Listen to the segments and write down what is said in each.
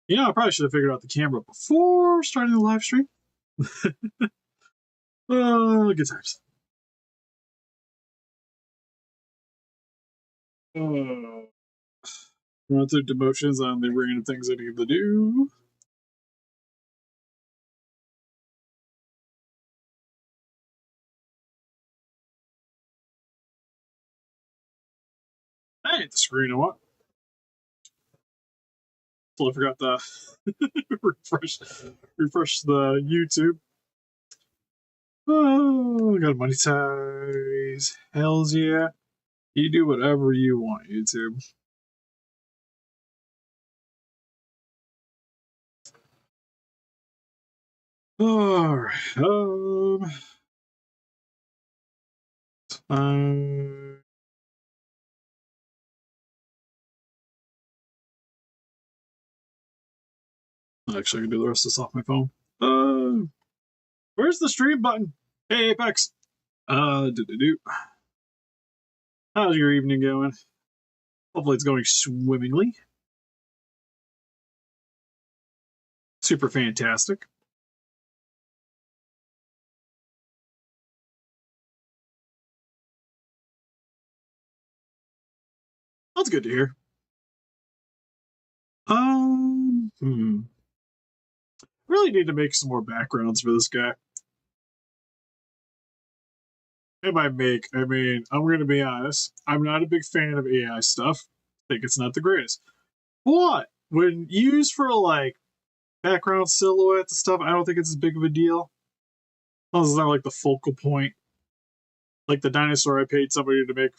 I probably should have figured out the camera before starting the live stream. Good times. Run through demotions on the random things I need to do. I hit the screen. I want. Still forgot the refresh the YouTube. Oh, got money ties. Hells yeah. You do whatever you want, YouTube. Alright. Actually, I can do the rest of this off my phone. Where's the stream button? Hey, Apex. Do. How's your evening going? Hopefully it's going swimmingly. Super fantastic. That's good to hear. Really need to make some more backgrounds for this guy. I mean, I'm going to be honest. I'm not a big fan of AI stuff. I think it's not the greatest. But when used for like background silhouettes and stuff, I don't think it's as big of a deal. It's not like the focal point. Like the dinosaur I paid somebody to make.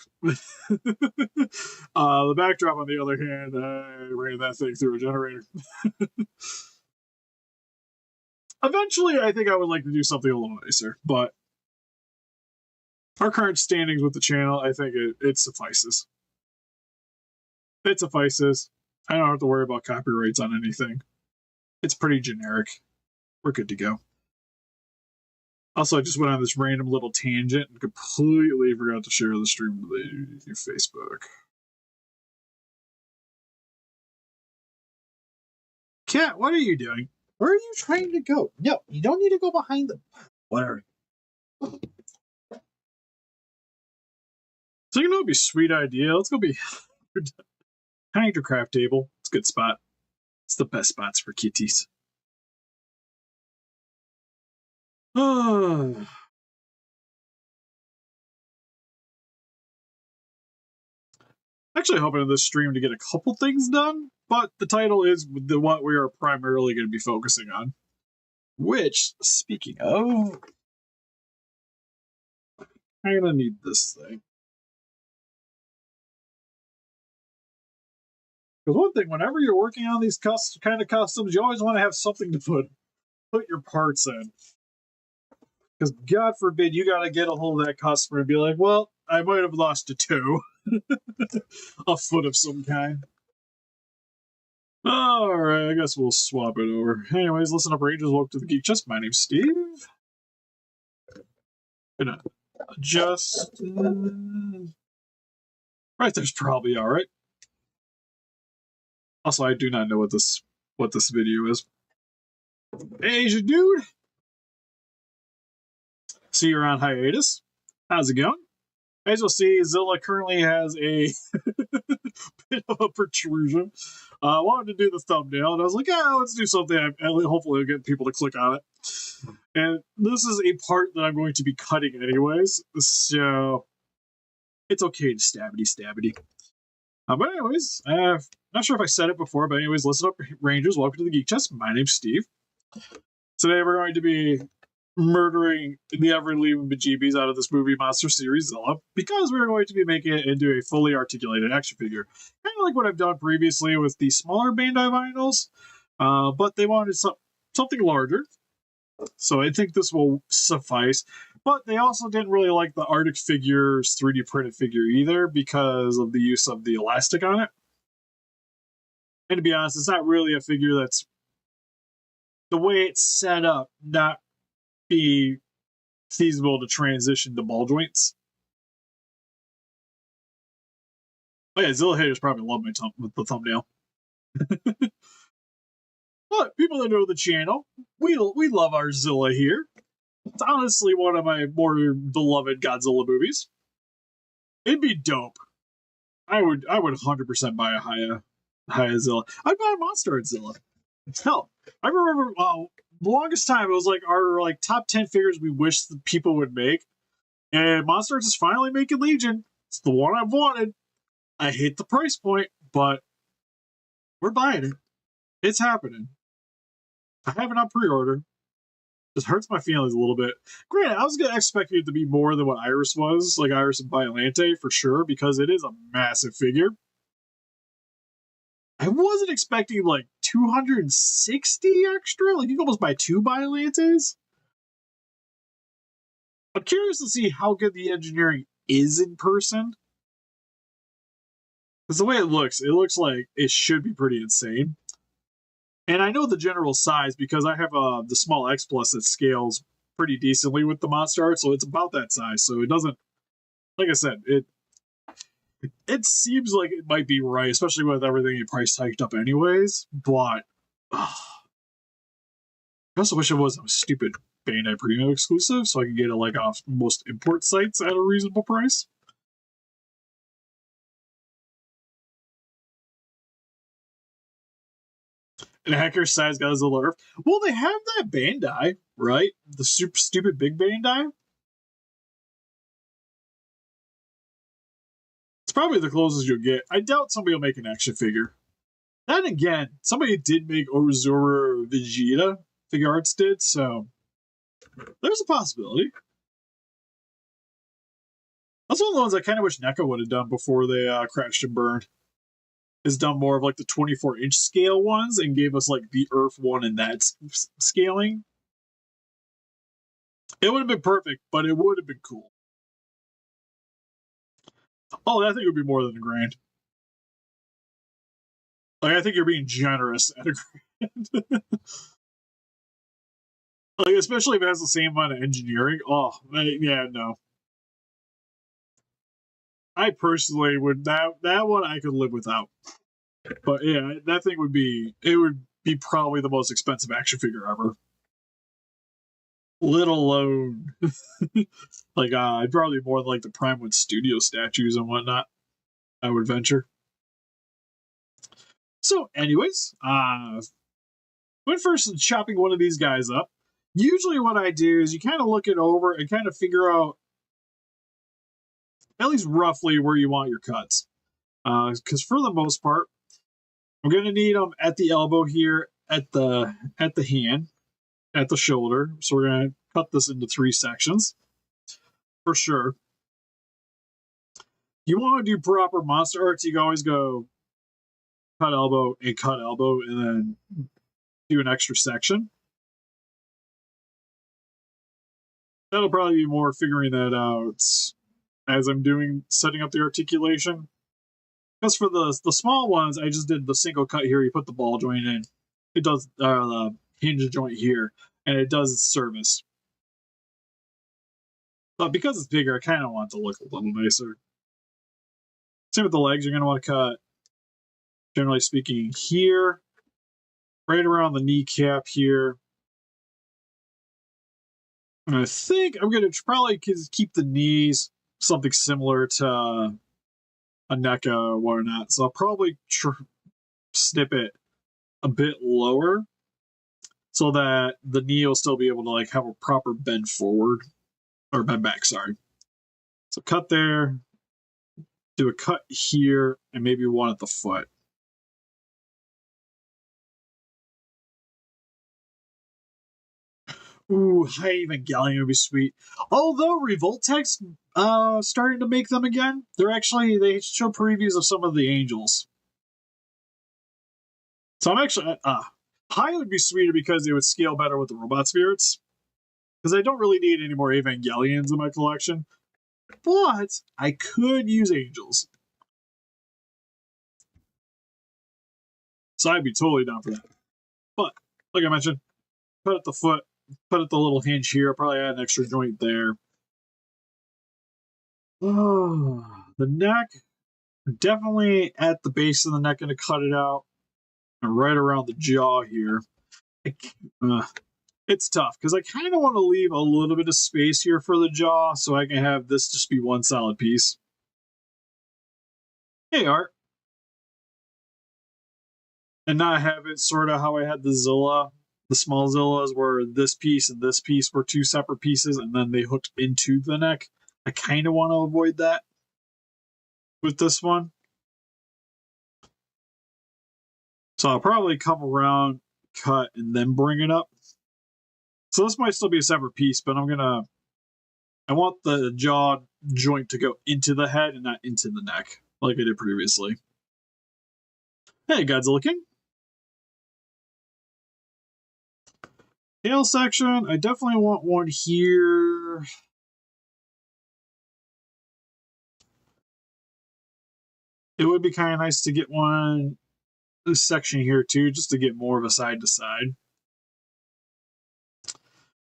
The backdrop, on the other hand, I ran that thing through a generator. Eventually, I think I would like to do something a little nicer, but our current standings with the channel, I think it suffices. It suffices. I don't have to worry about copyrights on anything. It's pretty generic. We're good to go. Also, I just went on this random little tangent and completely forgot to share the stream with your Facebook. Cat, what are you doing? Where are you trying to go? No, you don't need to go behind them. Whatever. So you know, it'd be a sweet idea. Let's go be behind your craft table. It's a good spot. It's the best spots for kitties. Actually hoping in this stream to get a couple things done, but the title is the what we are primarily going to be focusing on. Which, speaking of, I'm going to need this thing. Because one thing, whenever you're working on these kind of customs, you always want to have something to put your parts in. Because God forbid you got to get a hold of that customer and be like, well, I might have lost a toe. A foot of some kind. Alright, I guess we'll swap it over. Anyways, listen up, Rangers. Welcome to the Geek Chest. My name's Steve. Gonna adjust. Right there's probably alright. Also, I do not know what this video is. Hey, Asian dude! See you're on hiatus. How's it going? As you'll see, Zilla currently has a bit of a protrusion. I wanted to do the thumbnail, and I was like, yeah, let's do something. Hopefully, I'll get people to click on it. And this is a part that I'm going to be cutting anyways, so it's okay to stabbity. But anyways, not sure if I said it before, but anyways, listen up, Rangers. Welcome to the Geek Chest. My name's Steve. Today we're going to be murdering the ever-leaving bejeebies out of this movie monster series, Zilla, because we're going to be making it into a fully articulated action figure. Kind of like what I've done previously with the smaller Bandai vinyls, but they wanted something larger. So I think this will suffice. But they also didn't really like the Arctic Figures 3D printed figure either because of the use of the elastic on it. And to be honest, it's not really a figure that's the way it's set up, not be feasible to transition to ball joints. Oh yeah, Zilla haters probably love my the thumbnail. But people that know the channel, we love our Zilla here. It's honestly one of my more beloved Godzilla movies. It'd be dope. I would 100% buy a Haya Zilla. I'd buy a Monster Art Zilla. Hell, I remember the longest time it was like our like top 10 figures we wish the people would make. And Monster Arts is finally making Legion. It's the one I've wanted. I hate the price point, but we're buying it. It's happening. I have it on pre-order. Just hurts my feelings a little bit. Granted, I was gonna expect it to be more than what Iris was, like Iris and Violante for sure, because it is a massive figure. I wasn't expecting like 260 extra. Like you can almost buy 2 Violantes. I'm curious to see how good the engineering is in person. Because the way it looks like it should be pretty insane. And I know the general size because I have the small X Plus that scales pretty decently with the Monster Art, so it's about that size. So it doesn't, like I said, it seems like it might be right, especially with everything you price hiked up anyways. But I also wish it wasn't a stupid Bandai Premium exclusive, so I could get it like off most import sites at a reasonable price. And Hacker size Godzilla Earth. Well, they have that Bandai, right? The super stupid big Bandai. It's probably the closest you'll get. I doubt somebody will make an action figure. Then again, somebody did make Ozora Vegeta. Figure Arts did, so there's a possibility. That's one of the ones I kind of wish NECA would have done before they crashed and burned. Is done more of like the 24-inch scale ones and gave us like the Earth one and that scaling. It would have been perfect, but it would have been cool. Oh, I think it would be more than $1,000. Like, I think you're being generous at $1,000. Like, especially if it has the same amount of engineering. Oh, yeah, no. I personally would that one I could live without. But yeah, that thing would be probably the most expensive action figure ever. Let alone like I'd probably more like the Prime with studio statues and whatnot, I would venture. So anyways, when first chopping one of these guys up, usually what I do is you kind of look it over and kind of figure out at least roughly where you want your cuts. Because for the most part, I'm going to need them at the elbow here, at the hand, at the shoulder. So we're going to cut this into 3 sections for sure. You want to do proper monster arts, you can always go cut elbow, and then do an extra section. That'll probably be more figuring that out as I'm setting up the articulation. Because for the small ones, I just did the single cut here. You put the ball joint in. It does the hinge joint here, and it does its service. But because it's bigger, I kind of want it to look a little nicer. Same with the legs. You're going to want to cut, generally speaking, here, right around the kneecap here. And I think I'm going to probably keep the knees something similar to a NECA or whatnot. So I'll probably snip it a bit lower so that the knee will still be able to like have a proper bend forward or bend back, sorry. So cut there, do a cut here, and maybe one at the foot. Ooh, High Evangelion would be sweet. Although Revoltech's starting to make them again. They show previews of some of the Angels. So I'm actually High would be sweeter because it would scale better with the robot spirits. Because I don't really need any more Evangelions in my collection. But I could use Angels. So I'd be totally down for that. But, like I mentioned, put at the foot, put at the little hinge here, probably add an extra joint there. Oh, the neck, definitely at the base of the neck, going to cut it out. And right around the jaw here. it's tough because I kind of want to leave a little bit of space here for the jaw so I can have this just be one solid piece. Hey, Art. And not have it sort of how I had the Zilla, the small Zillas, where this piece and this piece were two separate pieces and then they hooked into the neck. I kind of want to avoid that with this one. So I'll probably come around, cut, and then bring it up. So this might still be a separate piece, but I want the jaw joint to go into the head and not into the neck, like I did previously. Hey, Godzilla King. Tail section, I definitely want one here. It would be kind of nice to get one this section here too, just to get more of a side to side.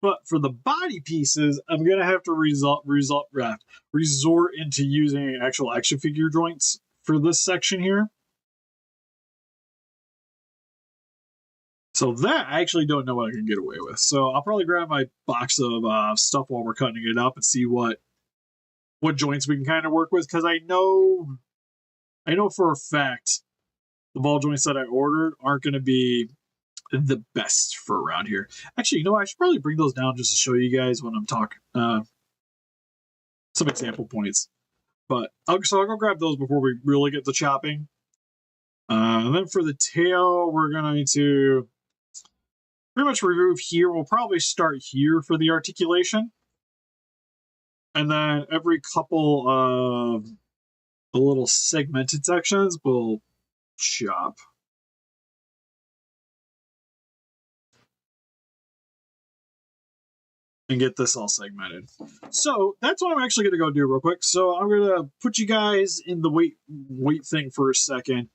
But for the body pieces, I'm gonna have to resort into using actual action figure joints for this section here. So that I actually don't know what I can get away with. So I'll probably grab my box of stuff while we're cutting it up and see what joints we can kind of work with, because I know for a fact the ball joints that I ordered aren't going to be the best for around here. Actually, I should probably bring those down just to show you guys when I'm talking some example points. But I'll go grab those before we really get to chopping. And then for the tail, we're going to pretty much remove here. We'll probably start here for the articulation. And then every couple of the little segmented sections we'll chop. And get this all segmented. So that's what I'm actually going to go do real quick. So I'm going to put you guys in the wait thing for a second.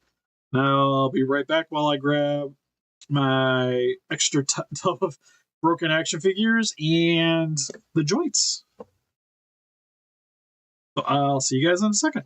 Now I'll be right back while I grab my extra tub of broken action figures and the joints. So I'll see you guys in a second.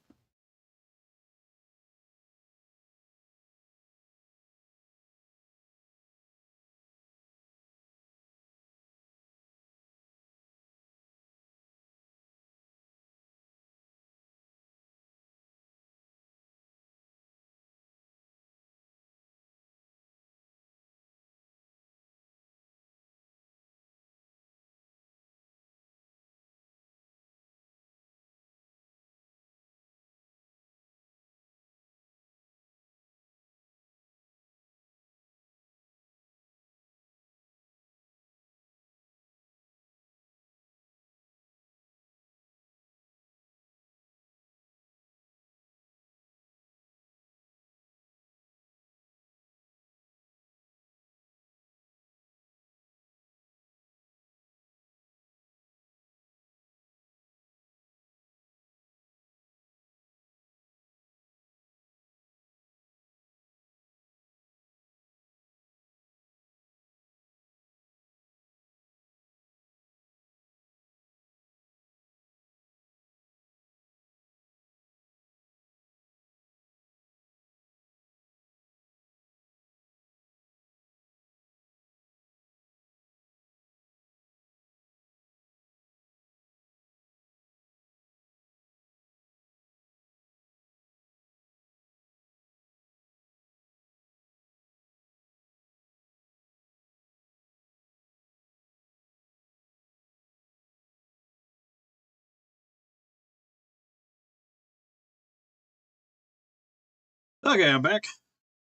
Okay, I'm back.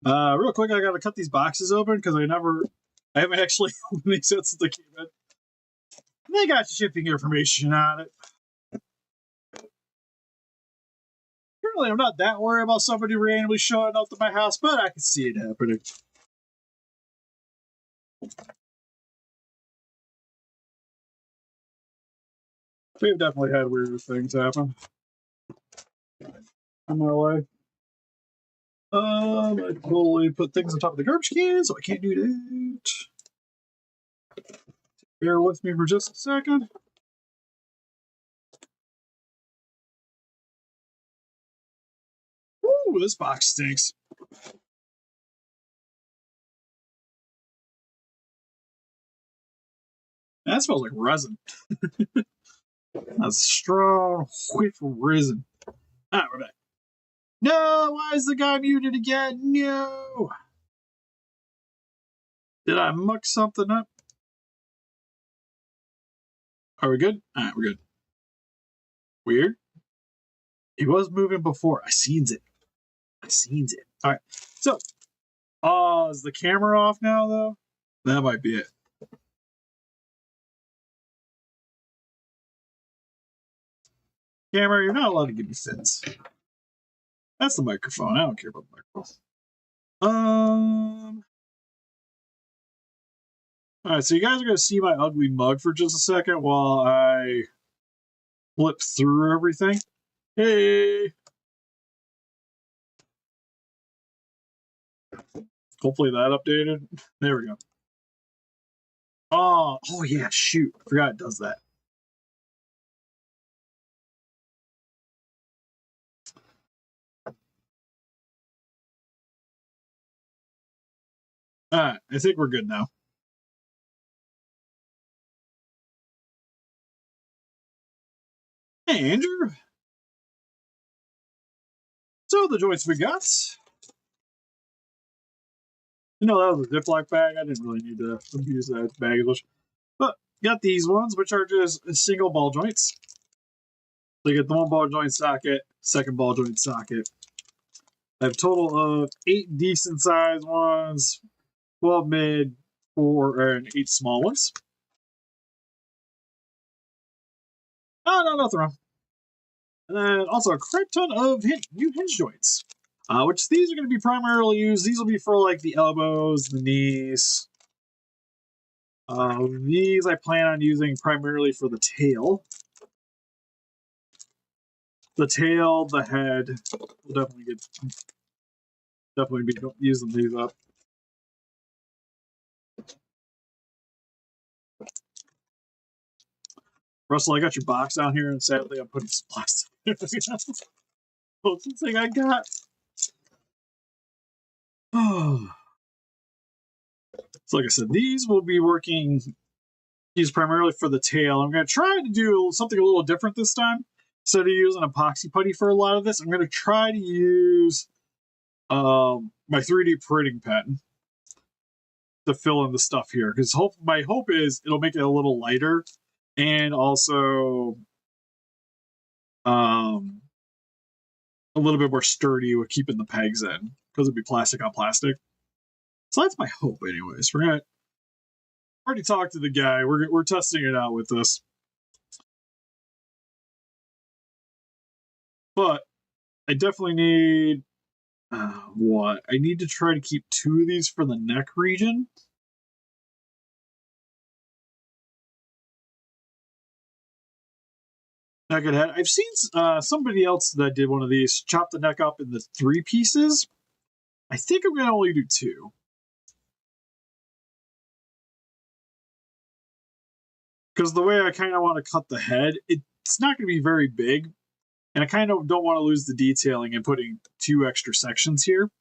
Real quick, I gotta cut these boxes open because I haven't actually opened these since they came in. They got shipping information on it. Currently, I'm not that worried about somebody randomly showing up to my house, but I can see it happening. We've definitely had weird things happen in my life. I totally put things on top of the garbage can, so I can't do that. Bear with me for just a second. Ooh, this box stinks. That smells like resin. That's strong whiff of resin. Alright, we're back. No, why is the guy muted again? No! Did I muck something up? Are we good? Alright, we're good. Weird. He was moving before. I seen it. Alright. So, is the camera off now, though? That might be it. Camera, you're not allowed to give me fits. That's the microphone. I don't care about the microphone. Alright, so you guys are going to see my ugly mug for just a second while I flip through everything. Hey! Hopefully that updated. There we go. Oh yeah, shoot. I forgot it does that. Alright, I think we're good now. Hey, Andrew. So the joints we got. You know, that was a Ziploc bag. I didn't really need to abuse that baggage. But got these ones, which are just single ball joints. So you get the one ball joint socket, second ball joint socket. I have a total of 8 decent sized ones, 12 mid, 4 and 8 small ones. Oh, no, nothing wrong. And then also a crap ton of new hinge joints, which these are going to be primarily used. These will be for like the elbows, the knees. These I plan on using primarily for the tail. The tail, the head. We'll definitely be using these up. Russell, I got your box down here, and sadly, I'm putting some plastic. Closest thing I got. Oh. So, like I said, these will be working. These primarily for the tail. I'm going to try to do something a little different this time. Instead of using epoxy putty for a lot of this, I'm going to try to use my 3D printing pen to fill in the stuff here. Because my hope is it'll make it a little lighter and also a little bit more sturdy with keeping the pegs in, because it'd be plastic on plastic. So that's my hope, anyways. We're gonna already talked to the guy. We're testing it out with this, but I definitely need what I need to try to keep 2 of these for the neck region. Neck and head. I've seen somebody else that did one of these chop the neck up into 3 pieces. I think I'm gonna only do 2. Because the way I kind of want to cut the head, it's not going to be very big. And I kind of don't want to lose the detailing and putting 2 extra sections here.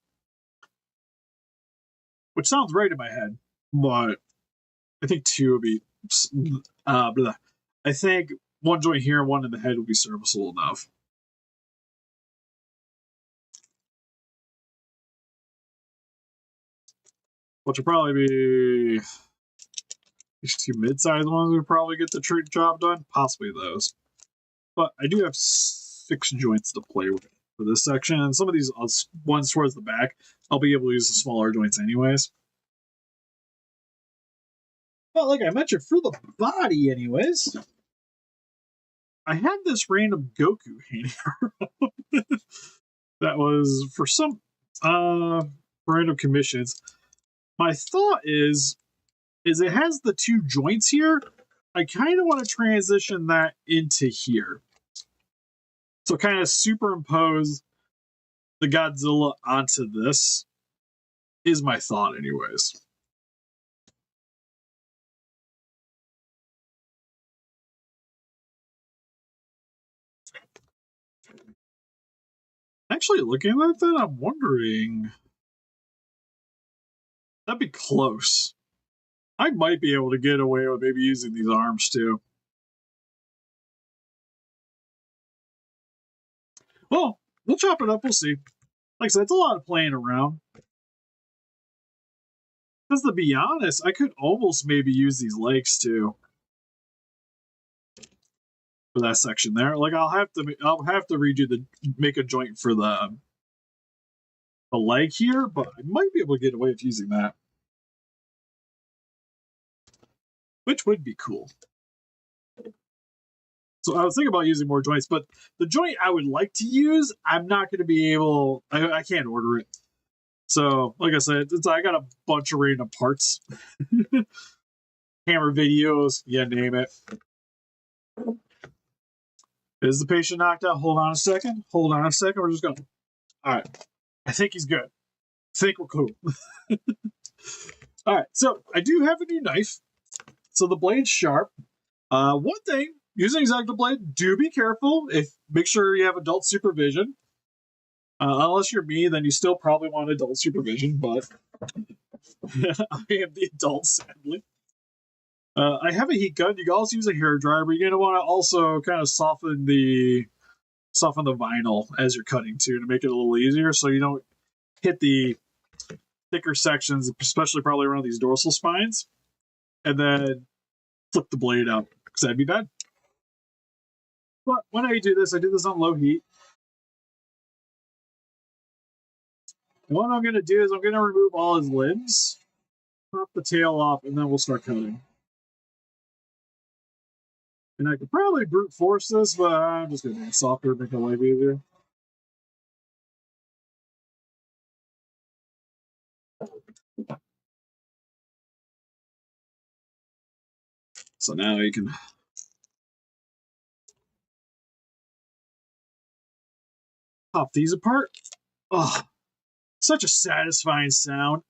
Which sounds right in my head. But I think 2 would be... I think 1 joint here and 1 in the head would be serviceable enough. Which would probably be... These 2 mid-sized ones would probably get the job done. Possibly those. But I do have 6 joints to play with for this section. And some of these ones towards the back, I'll be able to use the smaller joints anyways. But like I mentioned, for the body anyways, I had this random Goku hanging around. That was for some random commissions. My thought is it has the 2 joints here. I kind of want to transition that into here. So kind of superimpose the Godzilla onto this is my thought anyways. Actually, looking at that, I'm wondering... That'd be close. I might be able to get away with maybe using these arms too. Well, we'll chop it up. We'll see. Like I said, it's a lot of playing around. Because to be honest, I could almost maybe use these legs too for that section there. Like I'll have to redo make a joint for the leg here, but I might be able to get away with using that, which would be cool. So I was thinking about using more joints, but the joint I would like to use, I'm not going to be able. I can't order it. So, like I said, I got a bunch of random parts, camera videos, yeah, name it. Is the patient knocked out? Hold on a second. Hold on a second. We're just going. All right. I think he's good. I think we're cool. All right. So I do have a new knife. So the blade's sharp. One thing, using X-Acto blade, do be careful. Make sure you have adult supervision. Unless you're me, then you still probably want adult supervision, but I am the adult, sadly. I have a heat gun. You can also use a hair dryer, but you're going to want to also kind of soften the vinyl as you're cutting too, to make it a little easier so you don't hit the thicker sections, especially probably around these dorsal spines, and then flip the blade out, because that'd be bad. But when I do this on low heat. And what I'm going to do is I'm going to remove all his limbs, pop the tail off, and then we'll start cutting. And I could probably brute force this, but I'm just going to make it softer, make my life easier. So now you can pop these apart. Oh, such a satisfying sound.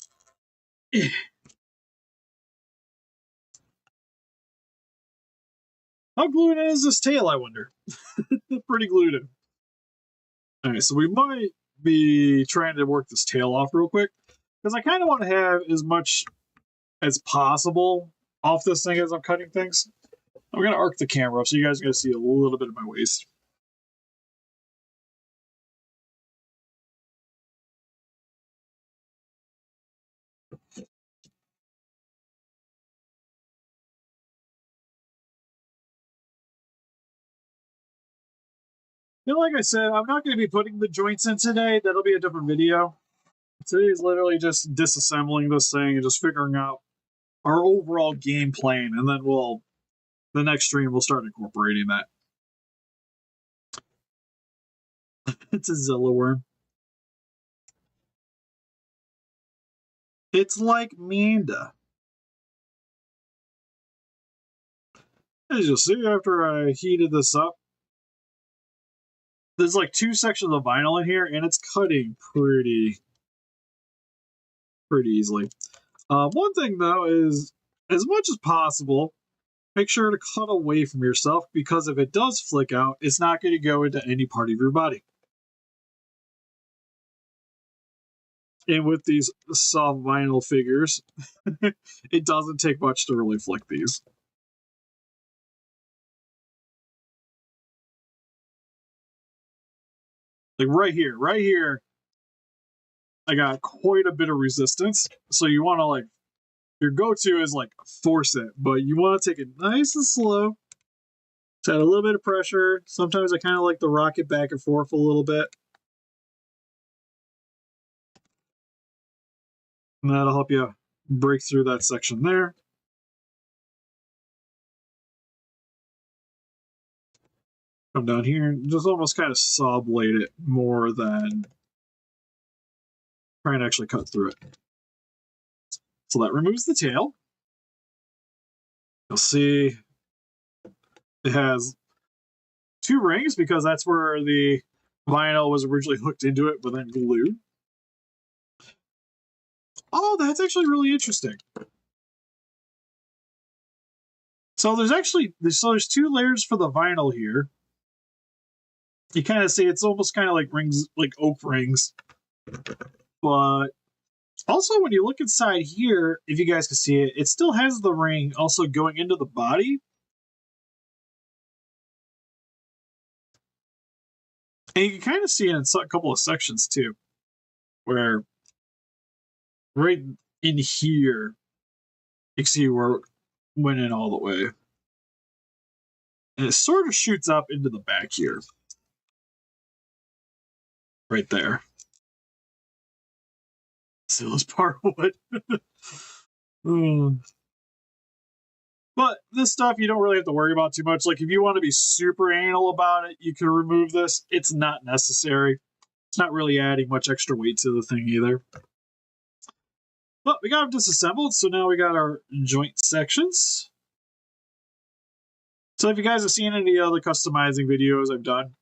How glued in is this tail, I wonder? Pretty glued in. Alright, so we might be trying to work this tail off real quick, because I kind of want to have as much as possible off this thing as I'm cutting things. I'm going to arc the camera up so you guys are going to see a little bit of my waist. Like I said, I'm not going to be putting the joints in today. That'll be a different video. Today is literally just disassembling this thing and just figuring out our overall game plan, and then the next stream we'll start incorporating that. It's a Zilla worm. It's like Manda. As you'll see, after I heated this up, there's like 2 sections of vinyl in here, and it's cutting pretty easily. One thing, though, is as much as possible, make sure to cut away from yourself, because if it does flick out, it's not going to go into any part of your body. And with these soft vinyl figures, it doesn't take much to really flick these. Like right here, I got quite a bit of resistance. So you want to, like, your go-to is like force it, but you want to take it nice and slow. To add a little bit of pressure. Sometimes I kind of like to rock it back and forth a little bit. And that'll help you break through that section there. Come down here and just almost kind of saw blade it more than trying to actually cut through it. So that removes the tail. You'll see it has 2 rings, because that's where the vinyl was originally hooked into it, but then glued. Oh, that's actually really interesting. So there's 2 layers for the vinyl here. You kind of see it's almost kind of like rings, like oak rings, but Also, when you look inside here, if you guys can see it, it still has the ring also going into the body. And you can kind of see it in a couple of sections too, where right in here, you can see where it went in all the way. And it sort of shoots up into the back here. Right there. Zilla's part wood. But this stuff you don't really have to worry about too much. Like if you want to be super anal about it, you can remove this. It's not necessary. It's not really adding much extra weight to the thing either. But we got them disassembled, so now we got our joint sections. So if you guys have seen any other customizing videos I've done,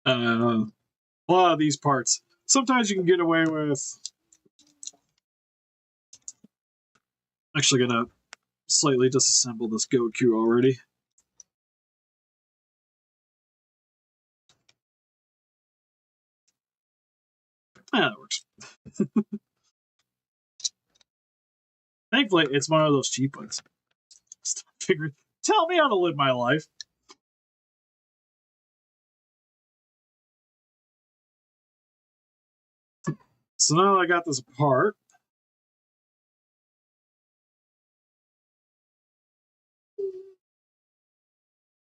a lot of these parts, sometimes you can get away with... Actually gonna slightly disassemble this Goku already. Yeah, that works. Thankfully, it's one of those cheap ones. Tell me how to live my life. So now I got this apart.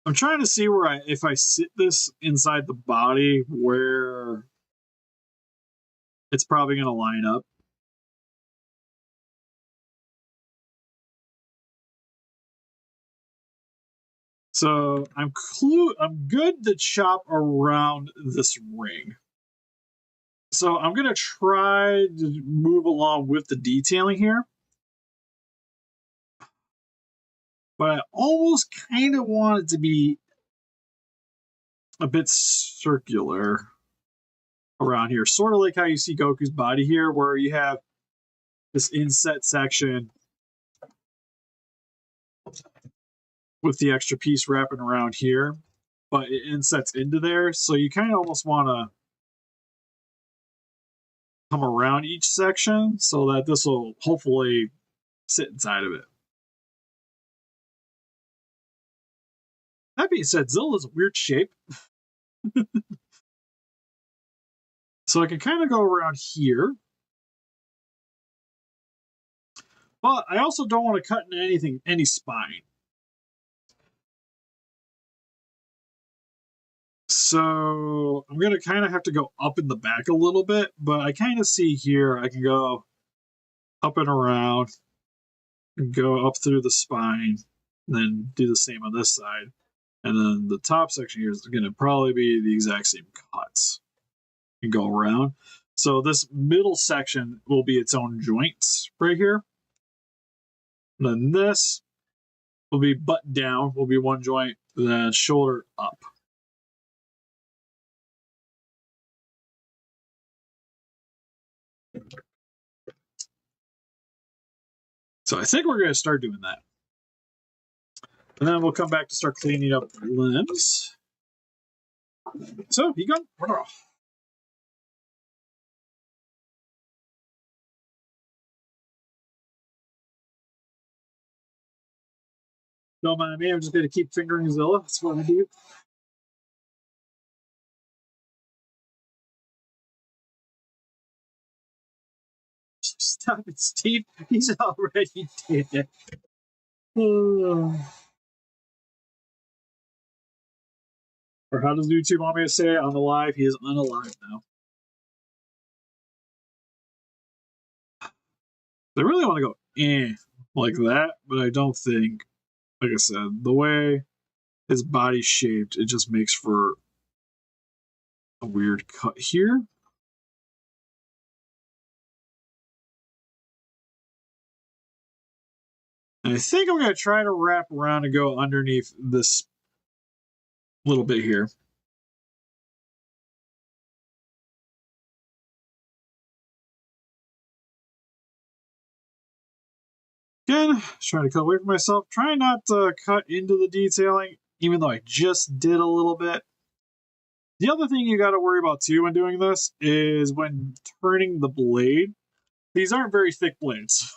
I'm trying to see where if I sit this inside the body, where it's probably going to line up. So I'm good to chop around this ring. So I'm going to try to move along with the detailing here. But I almost kind of want it to be a bit circular around here. Sort of like how you see Goku's body here, where you have this inset section with the extra piece wrapping around here, but it insets into there. So you kind of almost want to come around each section so that this will hopefully sit inside of it. That being said, Zilla is a weird shape. So I can kind of go around here. But I also don't want to cut into any spine. So I'm going to kind of have to go up in the back a little bit, but I kind of see here I can go up and around, and go up through the spine, and then do the same on this side. And then the top section here is going to probably be the exact same cuts and go around. So this middle section will be its own joints right here. And then this will be butt down, will be one joint, then shoulder up. So I think we're going to start doing that. And then we'll come back to start cleaning up the limbs. So, you go. Don't mind me, I'm just going to keep fingering Zilla. That's what I do. Stop it, Steve. He's already dead. Or how does YouTube want me to say it? Unalive. He is unalive now. I really want to go like that, but I don't think, like I said, the way his body's shaped, it just makes for a weird cut here. And I think I'm going to try to wrap around and go underneath this little bit here. Again, trying to cut away from myself. Trying not to cut into the detailing, even though I just did a little bit. The other thing you got to worry about too when doing this is when turning the blade. these aren't very thick blades.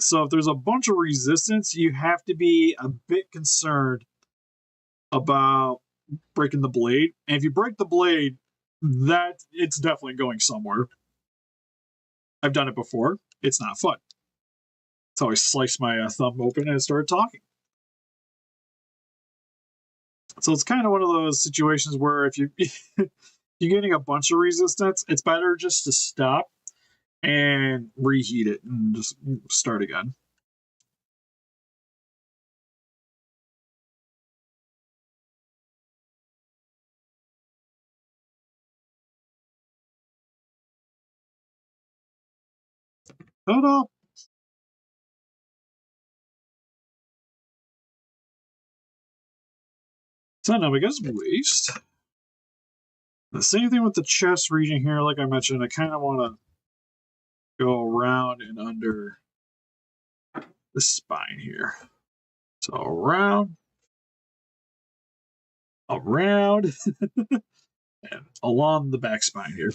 So if there's a bunch of resistance, you have to be a bit concerned about breaking the blade. And if you break the blade, that it's definitely going somewhere. I've done it before. It's not fun. So I sliced my thumb open and started talking. So it's kind of one of those situations where if you're getting a bunch of resistance, it's better just to stop and reheat it and just start again. Ta-da! So now we got some waste. The same thing with the chest region here. Like I mentioned, I kind of want to go around and under the spine here. So around, and along the back spine here.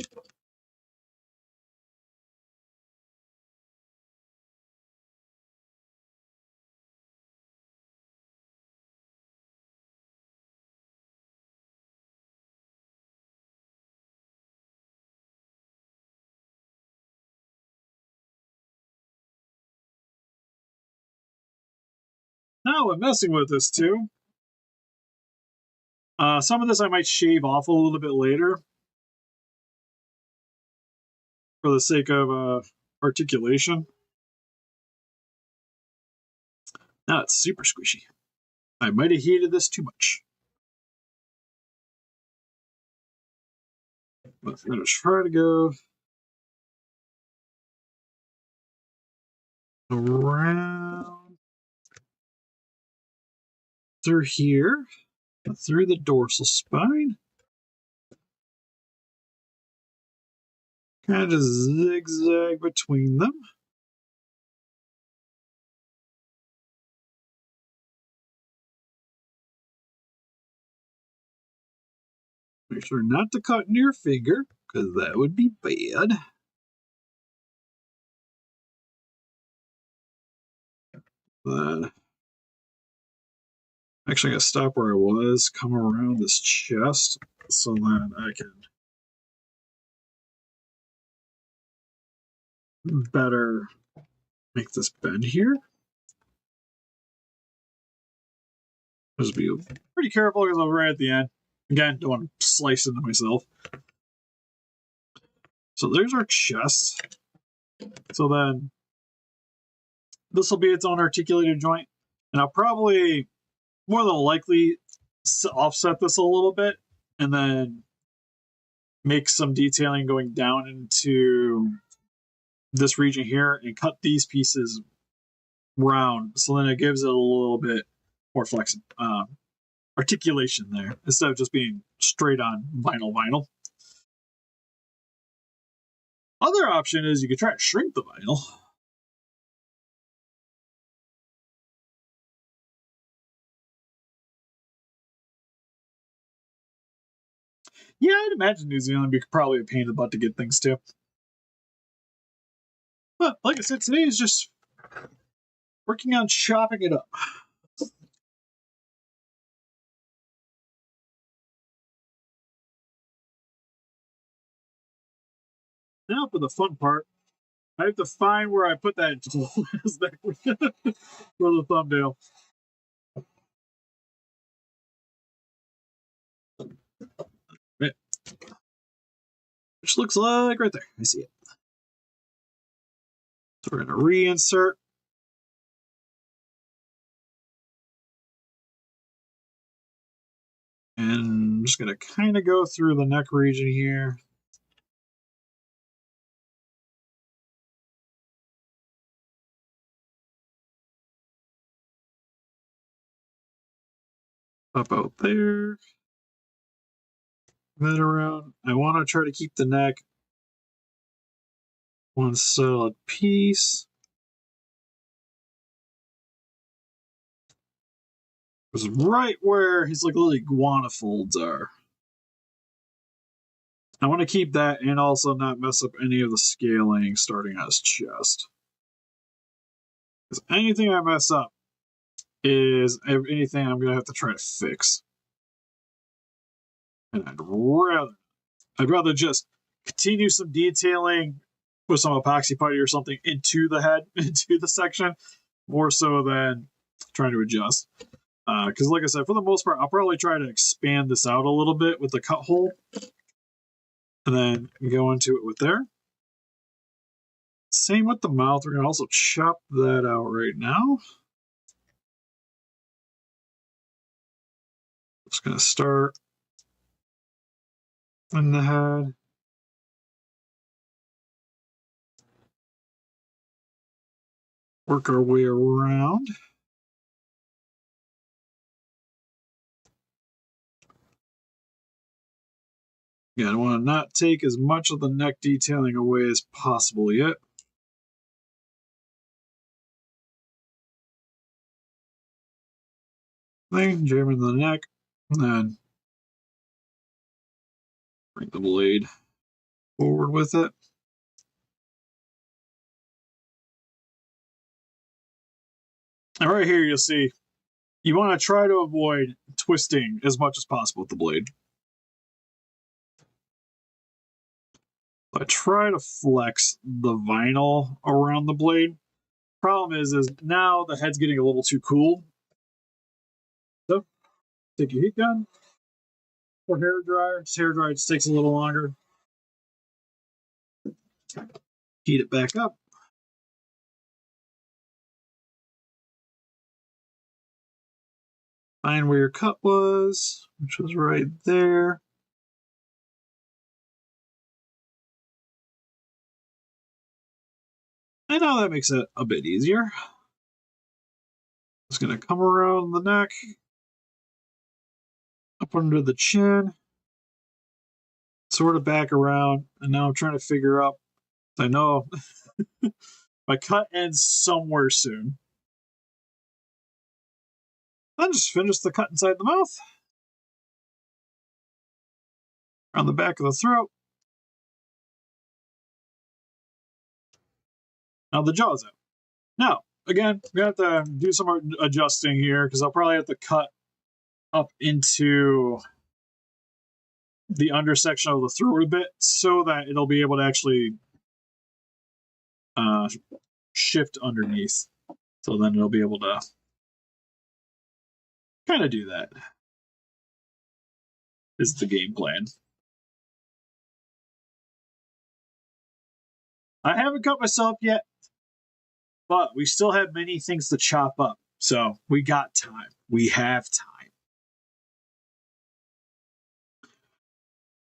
Now I'm messing with this too. Some of this I might shave off a little bit later for the sake of articulation. Now it's super squishy. I might have heated this too much. But I'm going to try to go around through here, through the dorsal spine. Kind of zigzag between them. Make sure not to cut into your finger, because that would be bad. Actually, I gotta stop where I was, come around this chest, so that I can better make this bend here. Just be pretty careful because I'm right at the end. Again, don't want to slice into myself. So there's our chest. So then this will be its own articulated joint. And I'll probably, more than likely, offset this a little bit and then make some detailing going down into this region here and cut these pieces round. So then it gives it a little bit more articulation there instead of just being straight on vinyl. Other option is you could try to shrink the vinyl. Yeah, I'd imagine New Zealand would be probably a pain in the butt to get things to. But like I said, today is just working on chopping it up. Now for the fun part. I have to find where I put that for the thumbnail. Which looks like right there. I see it. So we're going to reinsert. And I'm just going to kind of go through the neck region here. Up out there. That around. I want to try to keep the neck one solid piece. It's right where his like little iguana folds are. I want to keep that and also not mess up any of the scaling starting at his chest. Because anything I mess up is anything I'm going to have to try to fix. And I'd rather just continue some detailing with some epoxy putty or something into the head, into the section, more so than trying to adjust. Because like I said, for the most part, I'll probably try to expand this out a little bit with the cut hole and then go into it with there. Same with the mouth. We're going to also chop that out right now. Just going to start in the head. Work our way around. Again, I want to not take as much of the neck detailing away as possible yet. Jam in the neck, and then bring the blade forward with it. And right here, you'll see you want to try to avoid twisting as much as possible with the blade. I try to flex the vinyl around the blade. Problem is now the head's getting a little too cool. So, take your heat gun or hair dryer. This hair dryer just takes a little longer. Heat it back up. Find where your cut was, which was right there. And now that makes it a bit easier. Just going to come around the neck, up under the chin, sort of back around, and now I'm trying to figure out, I know my cut ends somewhere soon. Then just finish the cut inside the mouth, around the back of the throat. Now the jaw's out. Now, again, I'm going to have to do some adjusting here because I'll probably have to cut up into the undersection of the throat a bit so that it'll be able to actually shift underneath. So then it'll be able to kind of do that. Is the game plan. I haven't cut myself yet, but we still have many things to chop up. So we got time. We have time.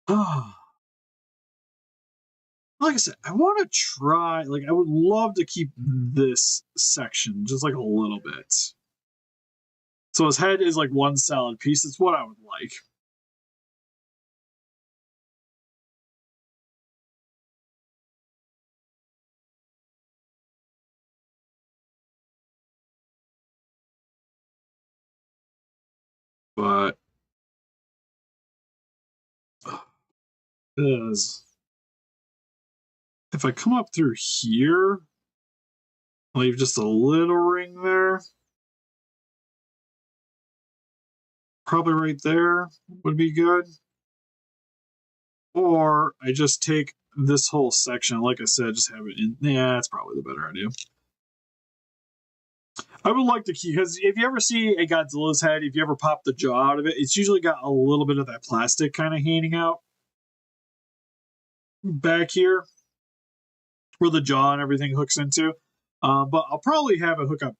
Oh. Like I said, I want to try, I would love to keep this section just like a little bit. So his head is like one solid piece. It's what I would like. But because if I come up through here, leave just a little ring there. Probably right there would be good. Or I just take this whole section, like I said, just have it in. Yeah, that's probably the better idea. I would like to keep, because if you ever see a Godzilla's head, if you ever pop the jaw out of it, it's usually got a little bit of that plastic kind of hanging out back here where the jaw and everything hooks into. But I'll probably have it hook up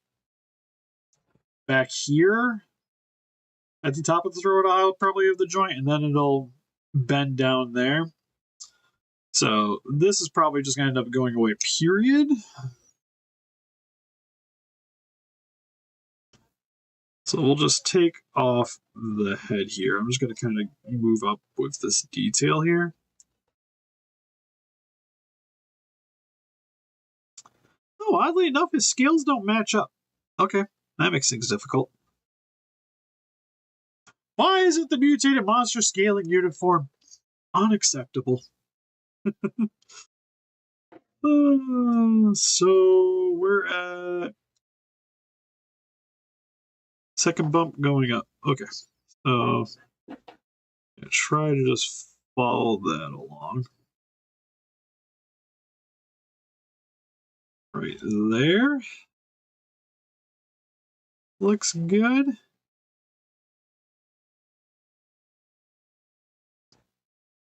back here at the top of the throat aisle, probably of the joint, and then it'll bend down there. So this is probably just going to end up going away, period. So we'll just take off the head here. I'm just going to kind of move up with this detail here. Oh, oddly enough, his scales don't match up. Okay, that makes things difficult. Why isn't the mutated monster scaling uniform Unacceptable. So we're at second bump going up. Okay. So try to just follow that along. Right there. Looks good.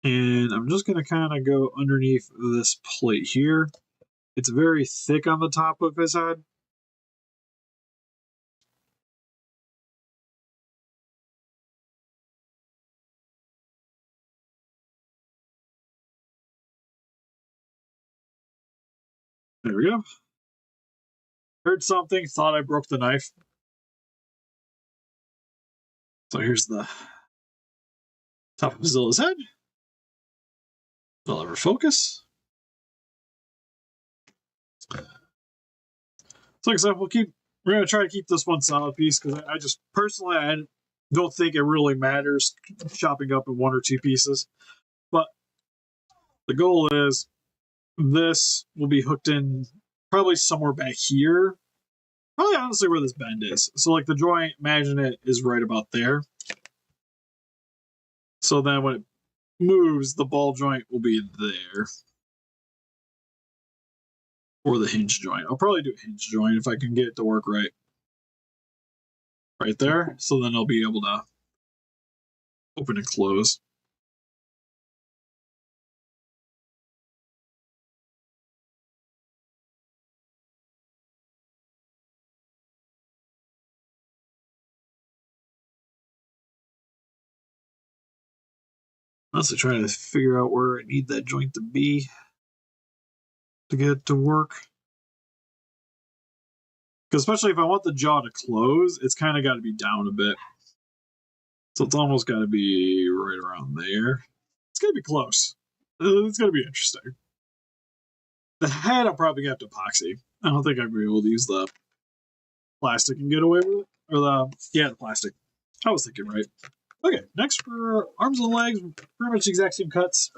And I'm just going to kind of go underneath this plate here. It's very thick on the top of his head. There we go. Heard something, thought I broke the knife. So here's the top of Zilla's head. I'll ever focus. So like I said, we're going to try to keep this one solid piece because I just personally, I don't think it really matters chopping up in one or two pieces. But the goal is this will be hooked in probably somewhere back here. Probably honestly where this bend is. So like the joint, imagine it is right about there. So then when it moves, the ball joint will be there. Or the hinge joint. I'll probably do a hinge joint if I can get it to work right. Right there. So then I'll be able to open and close. Honestly, trying to figure out where I need that joint to be to get it to work. Because especially if I want the jaw to close, it's kind of got to be down a bit. So it's almost got to be right around there. It's going to be close. It's going to be interesting. The head, I'm probably going to have to epoxy. I don't think I'd be able to use the plastic and get away with it. Or the plastic. I was thinking right. Okay, next for arms and legs, pretty much the exact same cuts.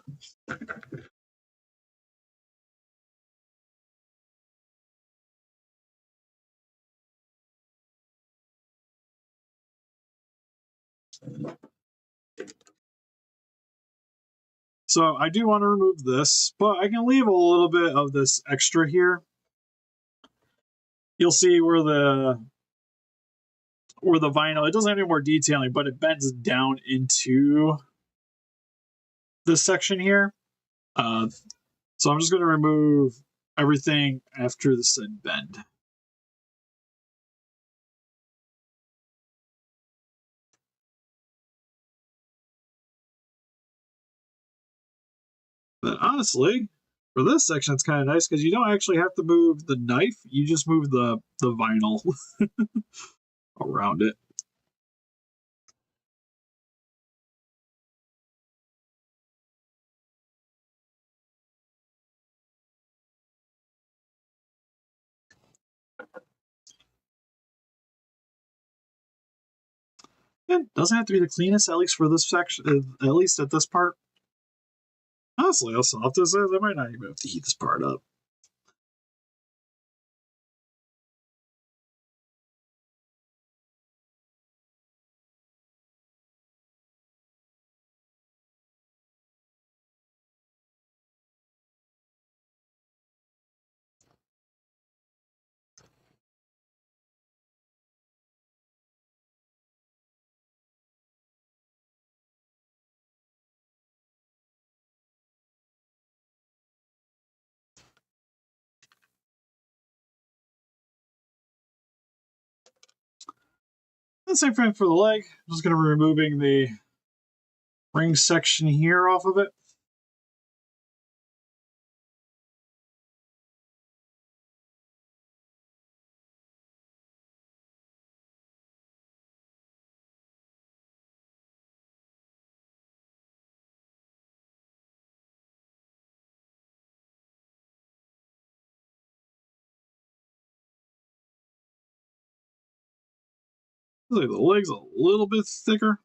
So I do want to remove this, but I can leave a little bit of this extra here. You'll see where the vinyl, it doesn't have any more detailing, but it bends down into this section here. So I'm just going to remove everything after the said bend. But honestly, for this section, it's kind of nice because you don't actually have to move the knife. You just move the vinyl around it. It doesn't have to be the cleanest, at least for this section, at least at this part. Honestly, how soft this is, I might not even have to heat this part up. And same thing for the leg. I'm just going to be removing the ring section here off of it. Like the leg's a little bit thicker.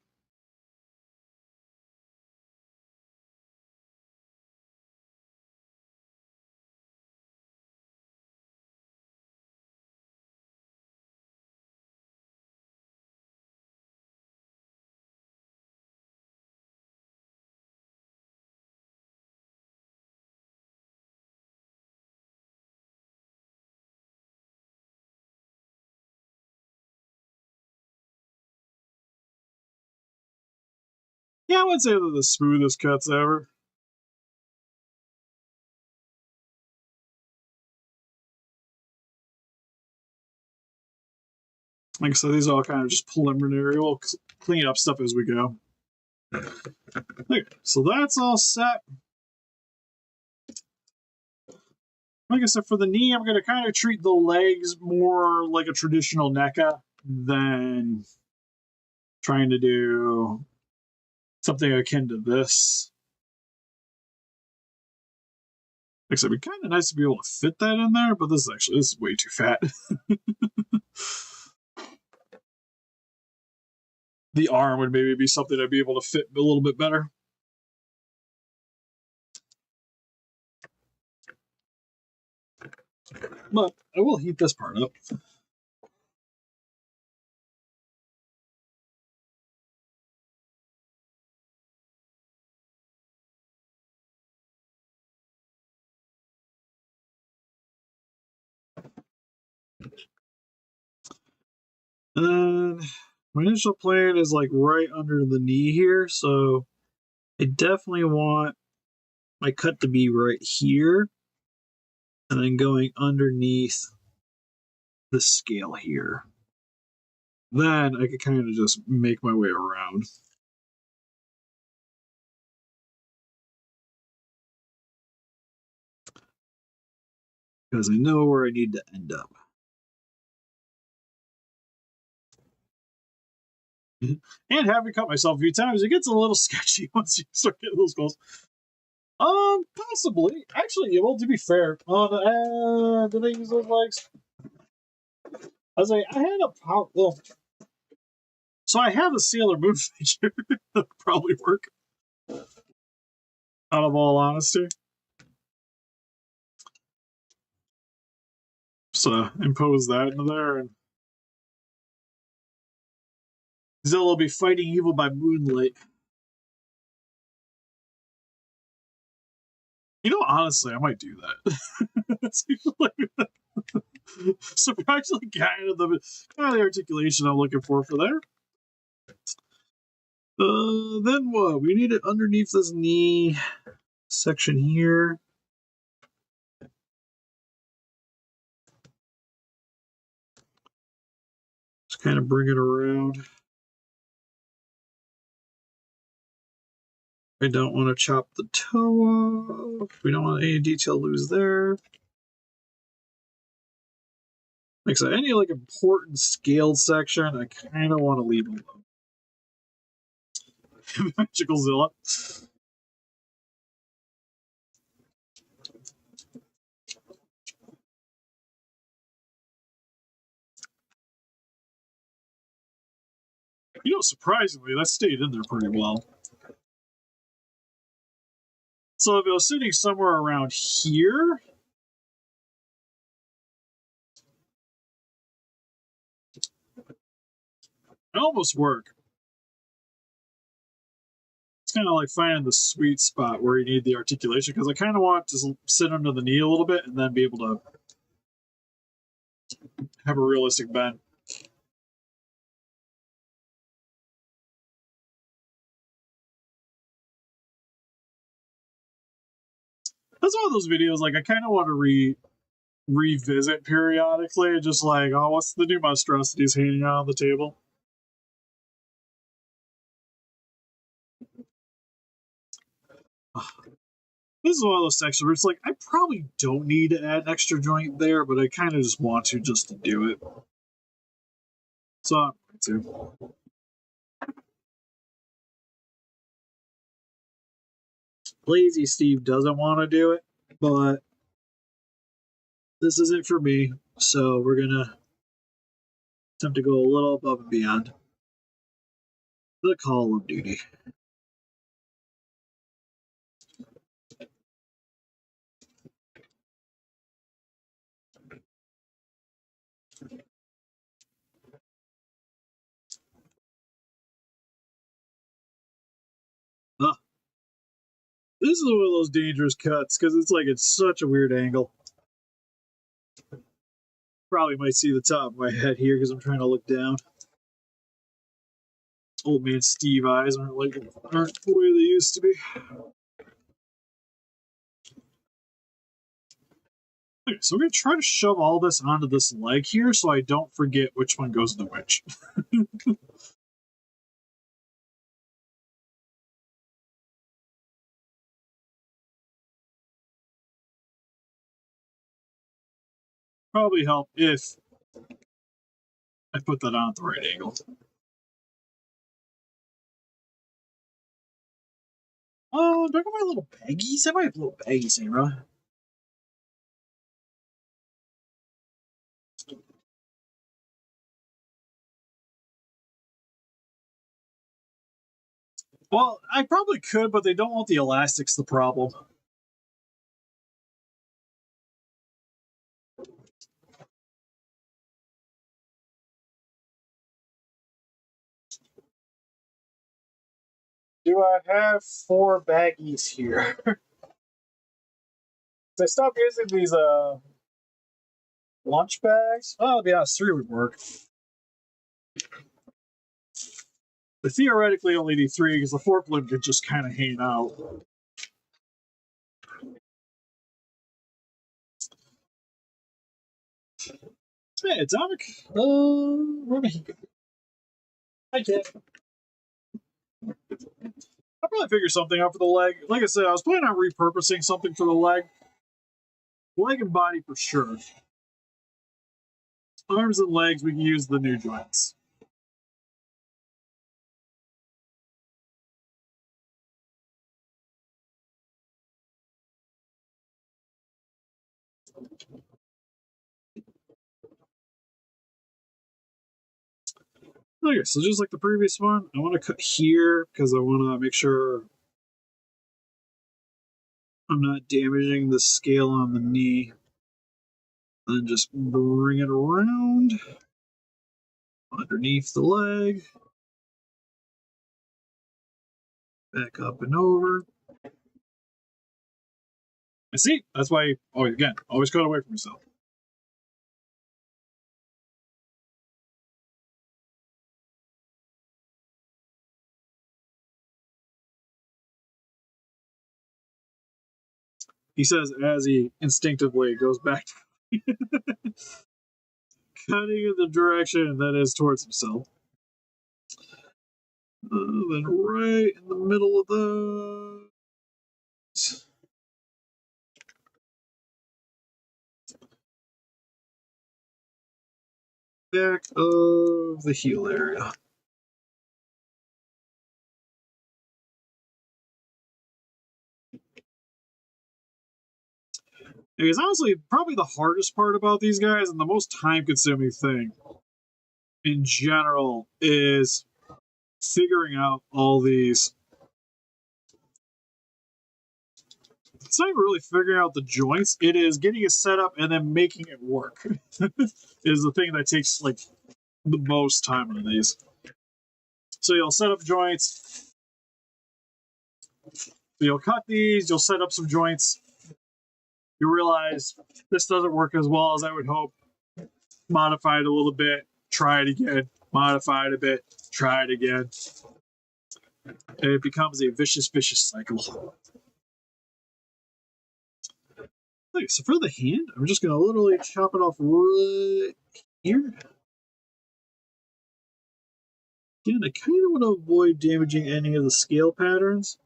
Yeah, I would say they're the smoothest cuts ever. Like I said, these are all kind of just preliminary. We'll clean up stuff as we go. Okay, so that's all set. Like I said, for the knee, I'm going to kind of treat the legs more like a traditional NECA than trying to do something akin to this. Like I said, it'd be kind of nice to be able to fit that in there, but this is way too fat. The arm would maybe be something I'd be able to fit a little bit better. But I will heat this part up. And my initial plan is like right under the knee here, so I definitely want my cut to be right here and then going underneath the scale here. Then I could kind of just make my way around. Because I know where I need to end up. And having cut myself a few times, it gets a little sketchy once you start getting those goals. Possibly. Actually, well, to be fair, did I use those legs? I was like, I had a power. Well, so I have a Sailor Moon feature that would probably work. Out of all honesty. So impose that into there, and Zilla will be fighting evil by moonlight. You know, honestly, I might do that. Surprisingly, kind of the articulation I'm looking for there. Then what? We need it underneath this knee section here. Just kind of bring it around. I don't want to chop the toe off. We don't want any detail loose there. Like I said, any like important scaled section, I kind of want to leave alone. Magical Zilla. You know, surprisingly, that stayed in there pretty well. So if it was sitting somewhere around here, it almost work. It's kind of like finding the sweet spot where you need the articulation, because I kind of want to sit under the knee a little bit and then be able to have a realistic bend. That's one of those videos like I kind of want to revisit periodically, just like, oh, what's the new monstrosities hanging out on the table? This is one of those sections where it's like, I probably don't need to add an extra joint there, but I kind of just want to just to do it. So I'm going to. Lazy Steve doesn't want to do it, but this isn't for me, so we're going to attempt to go a little above and beyond the call of duty. This is one of those dangerous cuts because it's like it's such a weird angle. Probably might see the top of my head here because I'm trying to look down. Old man Steve eyes aren't the way they used to be. Okay, so we're gonna try to shove all this onto this leg here so I don't forget which one goes to which. Probably help if I put that on at the right angle. Oh, do I got my little baggies? I might have little baggies, Sarah. Well, I probably could, but they don't want the elastics, the problem. Do I have 4 baggies here? I stopped using these lunch bags. Oh, yeah, 3 would work. I theoretically only need 3 because the forklift could just kind of hang out. Hey, Atomic. Where did he go? Hi, kid. I'll probably figure something out for the leg. Like I said, I was planning on repurposing something for the leg. Leg and body for sure. Arms and legs, we can use the new joints. Okay, so just like the previous one, I want to cut here because I want to make sure I'm not damaging the scale on the knee. Then just bring it around underneath the leg. Back up and over. I see. That's why, again, always cut away from yourself. He says as he instinctively goes back to cutting in the direction that is towards himself. Then right in the middle of those. Back of the heel area. Because honestly, probably the hardest part about these guys and the most time consuming thing in general is figuring out all these. It's not even really figuring out the joints, it is getting it set up and then making it work. Is the thing that takes like the most time on these. So you'll set up joints, you'll cut these, you'll set up some joints. You realize this doesn't work as well as I would hope. Modify it a little bit, try it again, modify it a bit, try it again. And it becomes a vicious cycle. Okay, so for the hand, I'm just going to literally chop it off right here. Again, I kind of want to avoid damaging any of the scale patterns.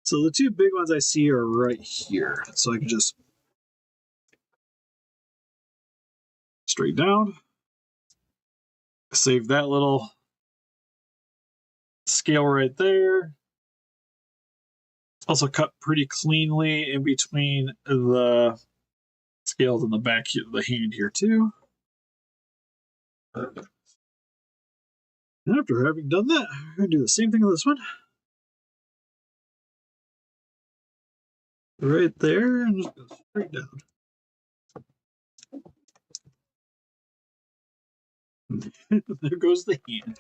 So the 2 big ones I see are right here. So I can just straight down. Save that little scale right there. Also cut pretty cleanly in between the scales in the back of the hand here too. And after having done that, I'm going to do the same thing on this one. Right there, and just go straight down. There goes the hand.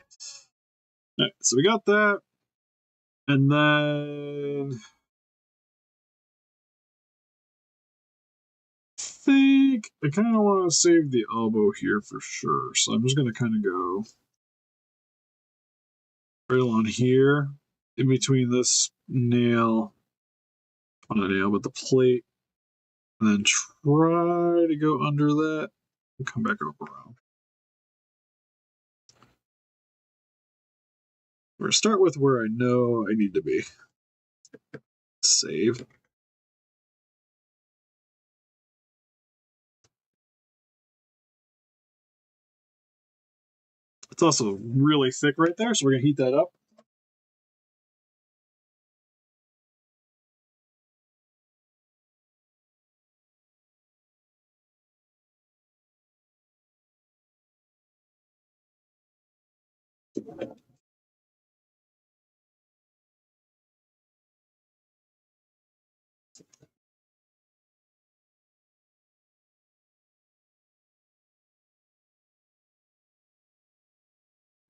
All right, so we got that. And then I think I kind of want to save the elbow here for sure. So I'm just going to kind of go right along here, in between this nail, not a nail, but the plate, and then try to go under that and come back up around. We're going to start with where I know I need to be. Save. It's also really thick right there, so we're going to heat that up.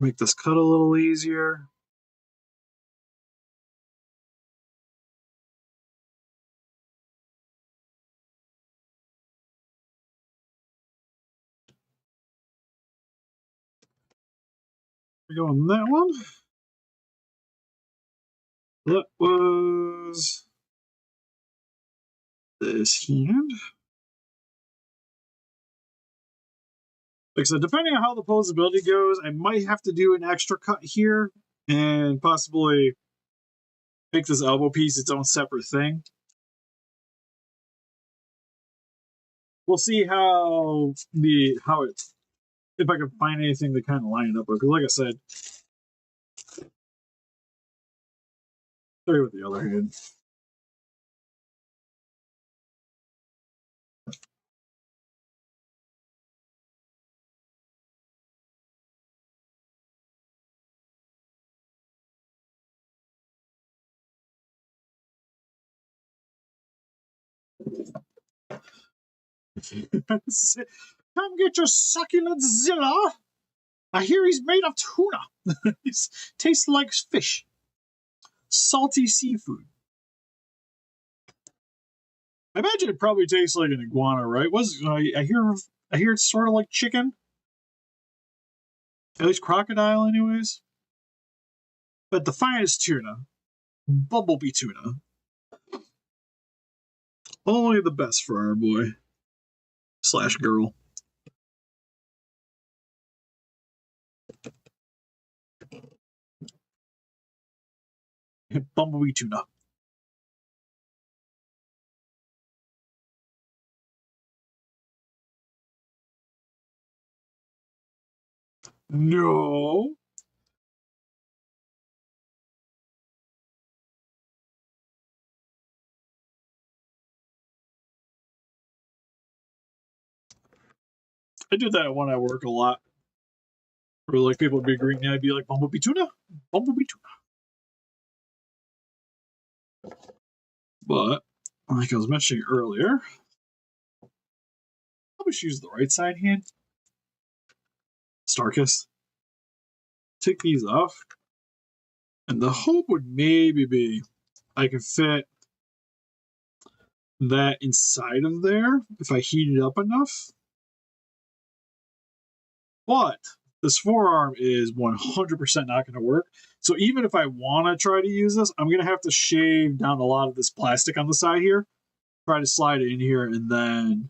Make this cut a little easier. We go on that one. That was this hand. Like I said, depending on how the posability goes, I might have to do an extra cut here and possibly make this elbow piece its own separate thing. We'll see how it, if I can find anything to kind of line it up with. Because like I said, sorry with the other hand. Come get your succulent Zilla. I hear he's made of tuna. He tastes like fish. Salty seafood. I imagine it probably tastes like an iguana, right? I hear it's sort of like chicken. At least crocodile, anyways. But the finest tuna. Bumblebee tuna. Only the best for our boy. / girl. Bumblebee tuna. No. I do that when I work a lot. Where like people would be greeting me, I'd be like, Bumblebee tuna? Bumblebee tuna. But, like I was mentioning earlier, probably should use the right side hand. Starkiss. Take these off. And the hope would maybe be I can fit that inside of there if I heat it up enough. But this forearm is 100% not going to work. So even if I want to try to use this, I'm going to have to shave down a lot of this plastic on the side here. Try to slide it in here and then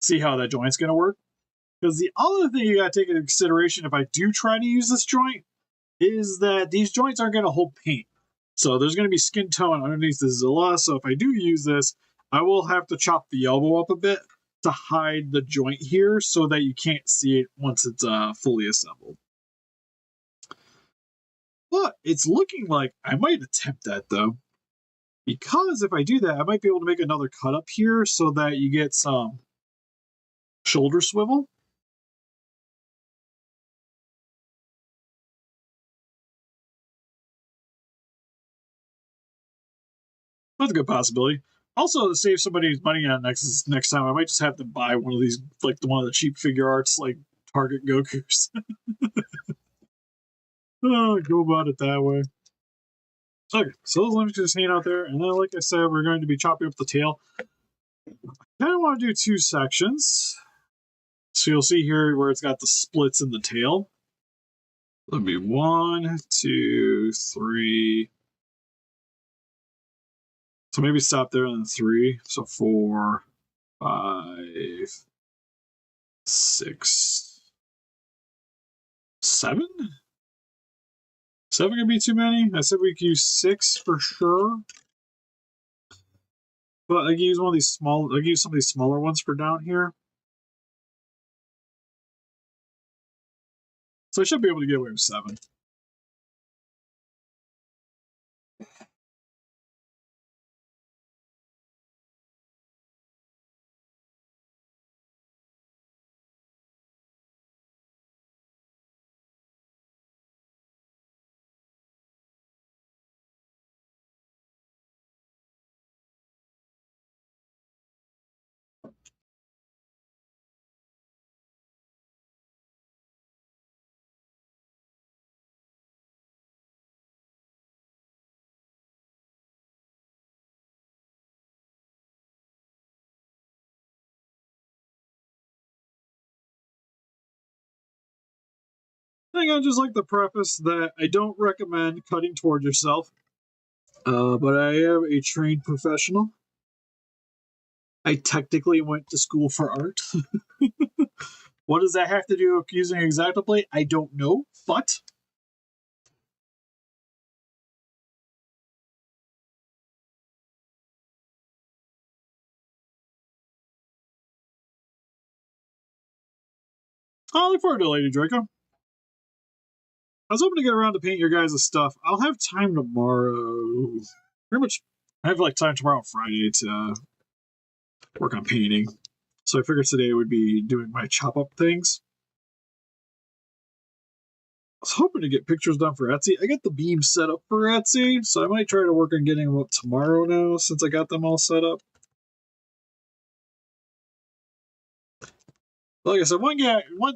see how that joint's going to work. Because the other thing you got to take into consideration if I do try to use this joint is that these joints aren't going to hold paint. So there's going to be skin tone underneath the Zilla. So if I do use this, I will have to chop the elbow up a bit to hide the joint here so that you can't see it once it's fully assembled. But it's looking like I might attempt that though. Because if I do that, I might be able to make another cut up here so that you get some shoulder swivel. That's a good possibility. Also, to save somebody's money on next time, I might just have to buy one of these, like one of the cheap figure arts, like Target Gokus. Go about it that way. Okay, so let me just hang out there, and then, like I said, we're going to be chopping up the tail. I kind of want to do 2 sections. So you'll see here where it's got the splits in the tail. That'd be 1, 2, 3. So maybe stop there on 3. So 4, 5, 6, 7? 7 could be too many. I said we could use 6 for sure. But I can use one of these small. I can use some of these smaller ones for down here. So I should be able to get away with 7. I think I just like to preface that I don't recommend cutting towards yourself, but I am a trained professional. I technically went to school for art. What does that have to do with using X-Acto I don't know, but I look forward to it, Lady Draco. I was hoping to get around to paint your guys' stuff. I'll have time tomorrow. Pretty much, I have like time tomorrow, Friday, to work on painting. So I figured today would be doing my chop up things. I was hoping to get pictures done for Etsy. I got the beams set up for Etsy, so I might try to work on getting them up tomorrow now since I got them all set up. Like I said, one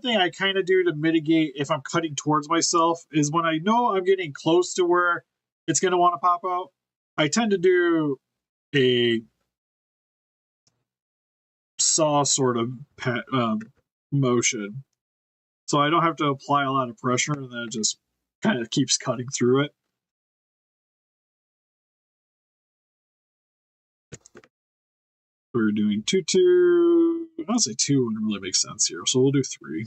thing I kind of do to mitigate if I'm cutting towards myself is when I know I'm getting close to where it's going to want to pop out, I tend to do a saw sort of motion. So I don't have to apply a lot of pressure, and then it just kind of keeps cutting through it. We're doing 2, 2. I'll say 2 wouldn't really make sense here, so we'll do 3.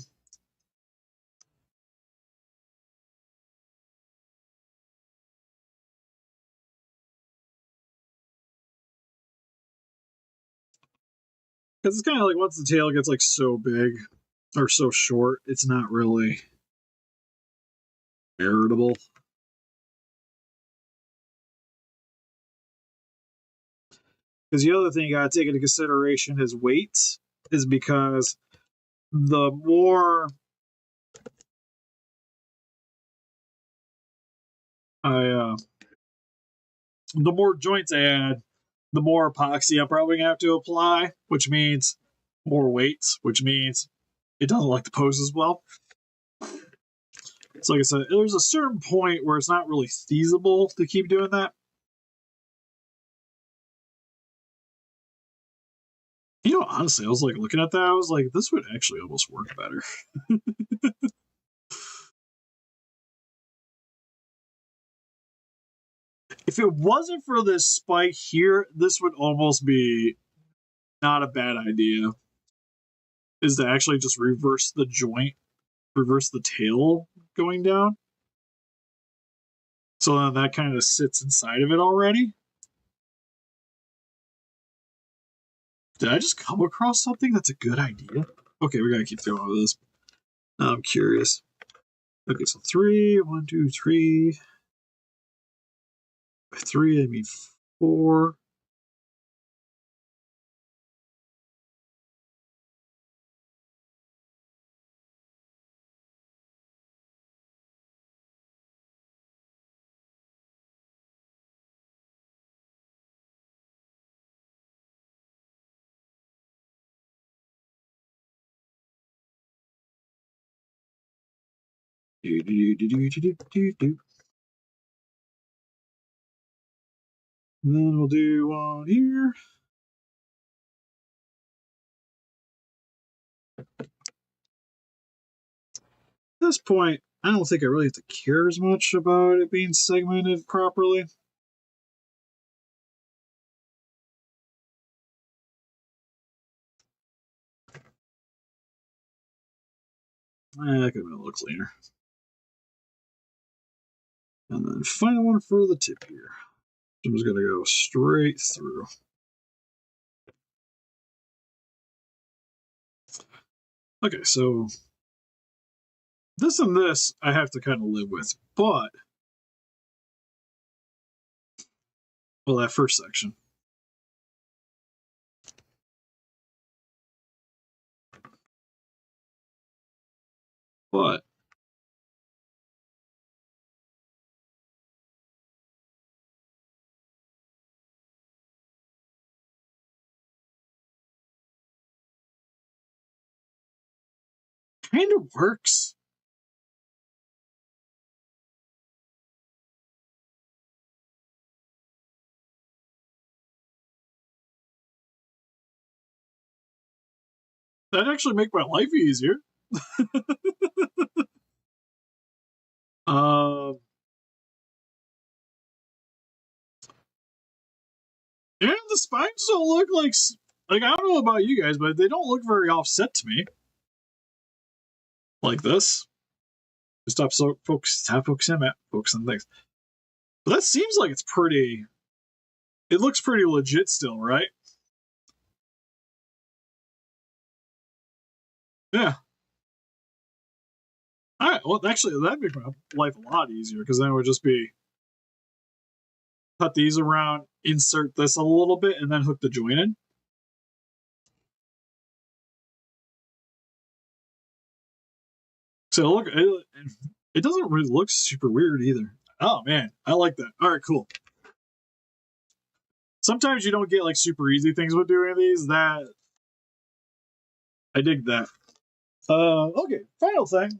Because it's kind of like once the tail gets like so big or so short, it's not really heritable. Because the other thing you got to take into consideration is weight, is because the more the more joints I add, the more epoxy I'm probably gonna have to apply, which means more weights, which means it doesn't like the pose as well. So like I said, there's a certain point where it's not really feasible to keep doing that. You know, honestly, I was like looking at that, I was like, this would actually almost work better. If it wasn't for this spike here, this would almost be not a bad idea. Is to actually just reverse the joint, reverse the tail going down. So then that kind of sits inside of it already. Did I just come across something that's a good idea? Okay, we gotta keep throwing over this. Now I'm curious. Okay, so 3, 1, 2, 3. By 3, I mean 4. Do, do, do, do, do, do, do. And then we'll do one here. At this point, I don't think I really have to care as much about it being segmented properly. That could have been a little cleaner. And then final one for the tip here. I'm just going to go straight through. Okay, so this and this I have to kind of live with, but well, that first section. But kind of works. That'd actually make my life easier. Yeah, the spines don't look like I don't know about you guys, but they don't look very offset to me. Like this. Stop focusing on things. But that seems like it's pretty. It looks pretty legit still, right? Yeah. All right. Well, actually, that'd make my life a lot easier because then it would just be cut these around, insert this a little bit, and then hook the joint in. So look, it doesn't really look super weird either. Oh man, I like that. All right, cool. Sometimes you don't get like super easy things with doing these. That I dig that. Okay, final thing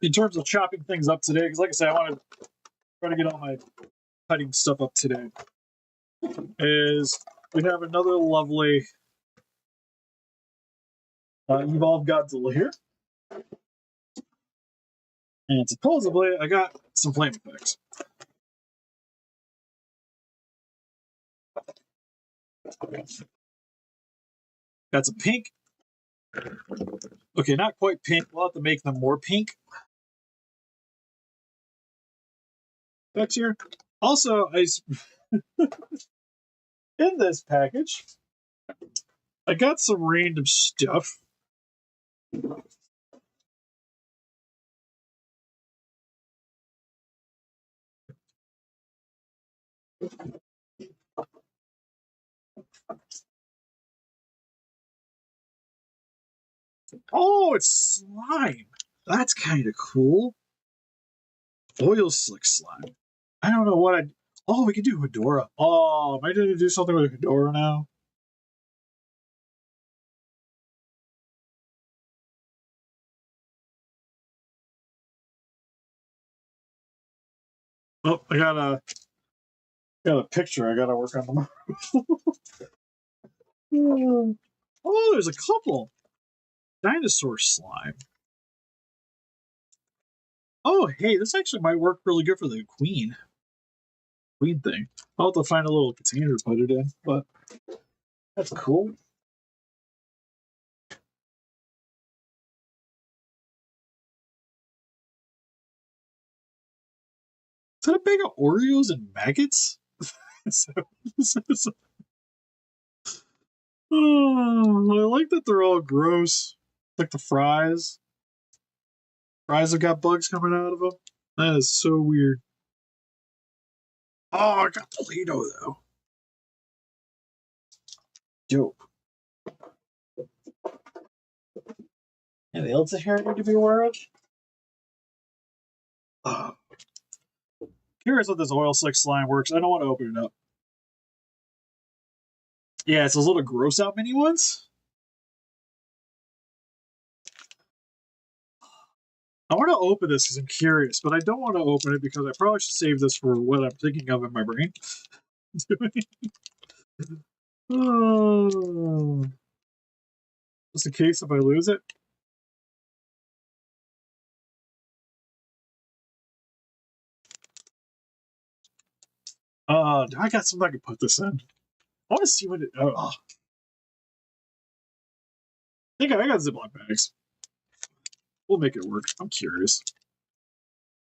in terms of chopping things up today, because like I said, I want to try to get all my cutting stuff up today. Is we have another lovely Evolved Godzilla here, and supposedly I got some flame effects. Got some pink. Okay, not quite pink. We'll have to make them more pink. Effects here. Also, in this package, I got some random stuff. Oh, it's slime. That's kind of cool. Oil slick slime. I don't know what I. Oh, we can do Hedora. Oh, am I going to do something with Hedora now? Oh, I got a picture. I got to work on them. Oh, there's a couple. Dinosaur slime. Oh, hey, this actually might work really good for the queen thing. I'll have to find a little container to put it in, but that's cool. Is that a bag of Oreos and maggots? Oh, I like that they're all gross. Like the fries. Fries have got bugs coming out of them. That is so weird. Oh, I got Play-Doh though. Dope. Anything else here I need to be aware of? Curious what this oil slick slime works. I don't want to open it up. Yeah, it's those little gross out mini ones. I want to open this because I'm curious, but I don't want to open it because I probably should save this for what I'm thinking of in my brain. Oh. Just in case if I lose it. I got something I can put this in. I want to see what it. I think I got Ziploc bags. We'll make it work. I'm curious.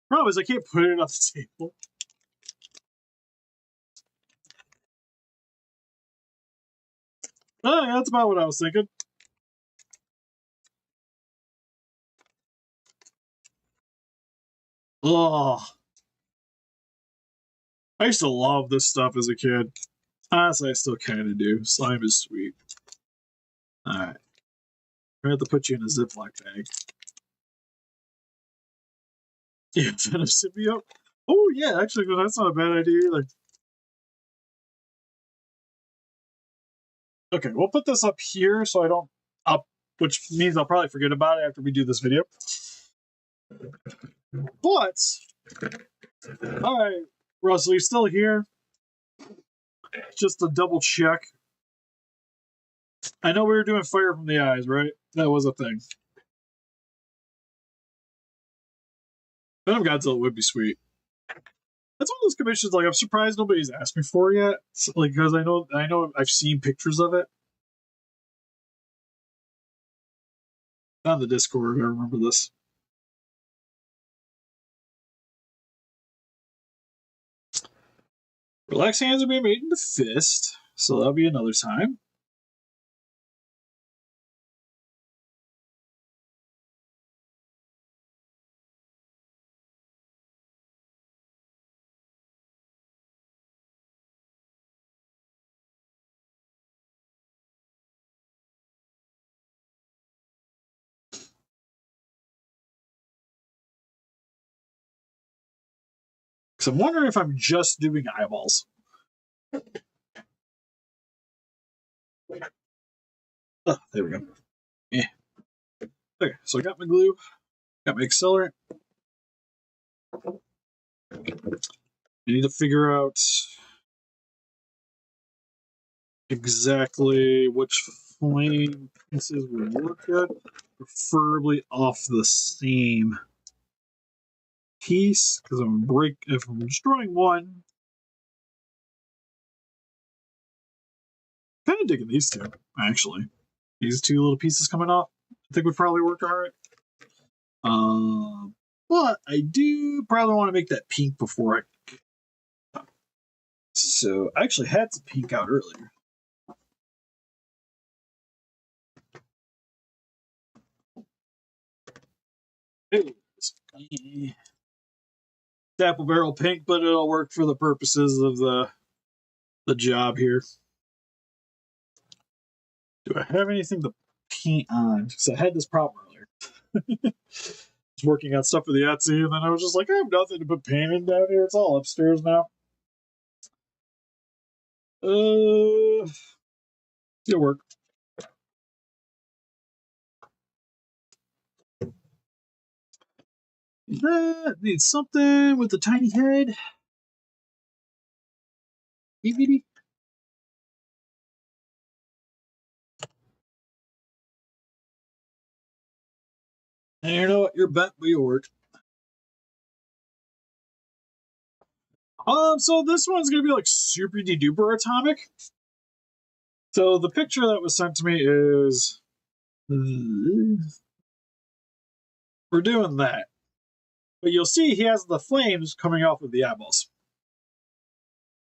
Problem is, I can't put it on the table. Oh, yeah, that's about what I was thinking. Oh, I used to love this stuff as a kid. Honestly, I still kind of do. Slime is sweet. All right. I have to put you in a Ziploc bag. Yeah, Venom symbiote. Oh, yeah, actually, that's not a bad idea either. Okay, we'll put this up here so I don't up, which means I'll probably forget about it after we do this video. But, all right, Russell, you still here? Just to double check. I know we were doing fire from the eyes, right? That was a thing. Venom Godzilla would be sweet. That's one of those commissions. Like, I'm surprised nobody's asked me for yet. So, like, because I know I've seen pictures of it on the Discord. I remember this. Relax hands are being made into fist, so that'll be another time. Because I'm wondering if I'm just doing eyeballs. Oh, there we go. Yeah. Okay, so I got my glue, got my accelerant. I need to figure out exactly which flame pieces would work good, preferably off the same piece, because if I'm destroying one. Kind of digging these two, actually. These two little pieces coming off, I think would probably work all right. But I do probably want to make that pink before I. So I actually had some pink out earlier. It's apple barrel pink, but it'll work for the purposes of the job here. Do I have anything to paint on? Because I had this problem earlier. I was working on stuff for the Etsy, and then I was just like, I have nothing to put painting down here. It's all upstairs now. It'll work. That needs something with a tiny head. Maybe. And you know what? You're bent, but you work. So this one's gonna be like super duper atomic. So the picture that was sent to me is we're doing that. But you'll see he has the flames coming off of the eyeballs.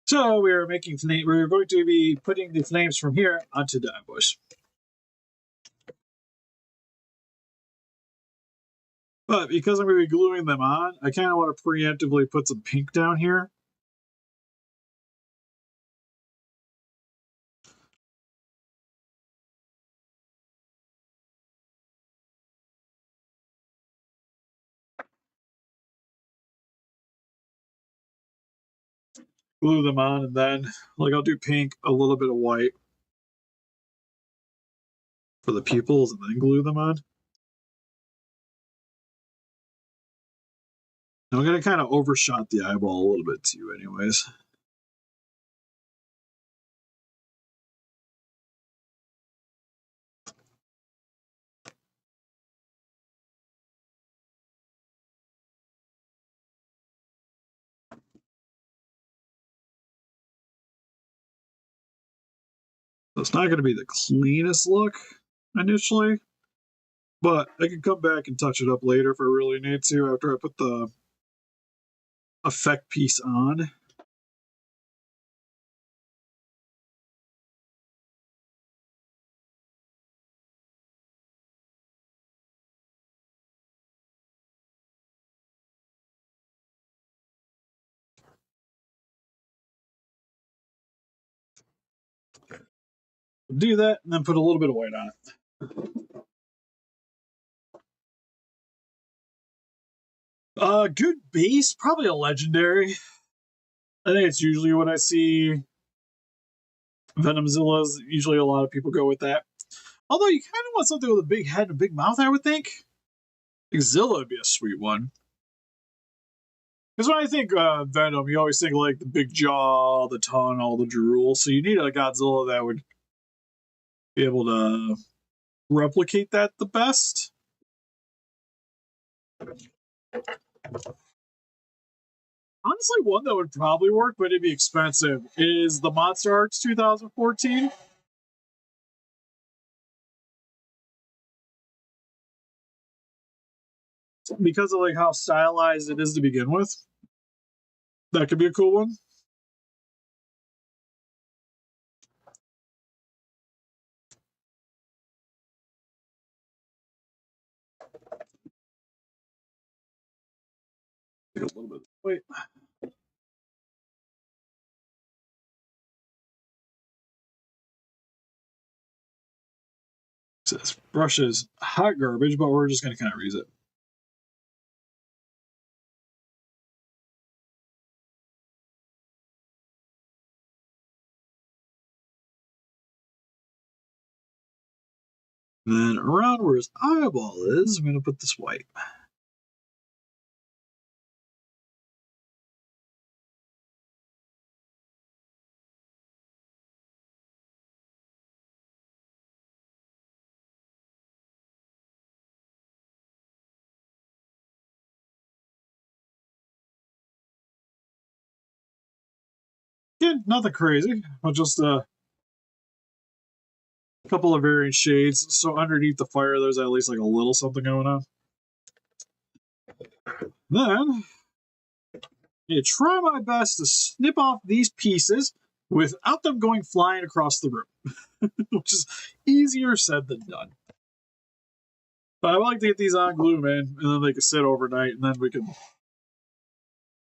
So we're going to be putting the flames from here onto the ambush. But because I'm going to be gluing them on, I kind of want to preemptively put some pink down here. Glue them on, and then like I'll do pink, a little bit of white for the pupils, and then glue them on. And I'm going to kind of overshot the eyeball a little bit too, anyways. So it's not going to be the cleanest look initially, but I can come back and touch it up later if I really need to after I put the effect piece on. Do that and then put a little bit of white on it. Good base, probably a legendary. I think it's usually when I see Venom Zillas, usually a lot of people go with that. Although you kind of want something with a big head and a big mouth, I would think. I think Zilla would be a sweet one. Because when I think Venom, you always think like the big jaw, the tongue, all the drool. So you need a Godzilla that would be able to replicate that the best. Honestly, one that would probably work, but it'd be expensive, is the Monster Arts 2014. Because of like how stylized it is to begin with. That could be a cool one. Take a little bit. Wait. This brush is hot garbage, but we're just going to kind of reuse it. And then around where his eyeball is, I'm going to put this white. Again, nothing crazy, but just a couple of varying shades. So underneath the fire, there's at least like a little something going on. Then, I try my best to snip off these pieces without them going flying across the room, which is easier said than done. But I like to get these on glue, man, and then they can sit overnight, and then we can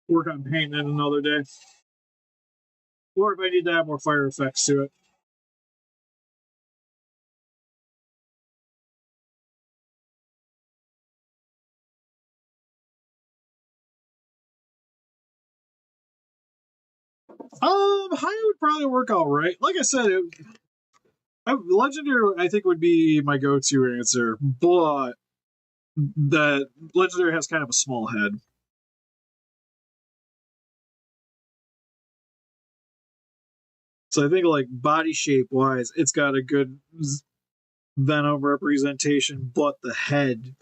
work on painting it another day. Or if I need to add more fire effects to it. High would probably work all right. Like I said, Legendary I think would be my go-to answer, but that Legendary has kind of a small head. So I think like body shape wise, it's got a good Venom representation, but the head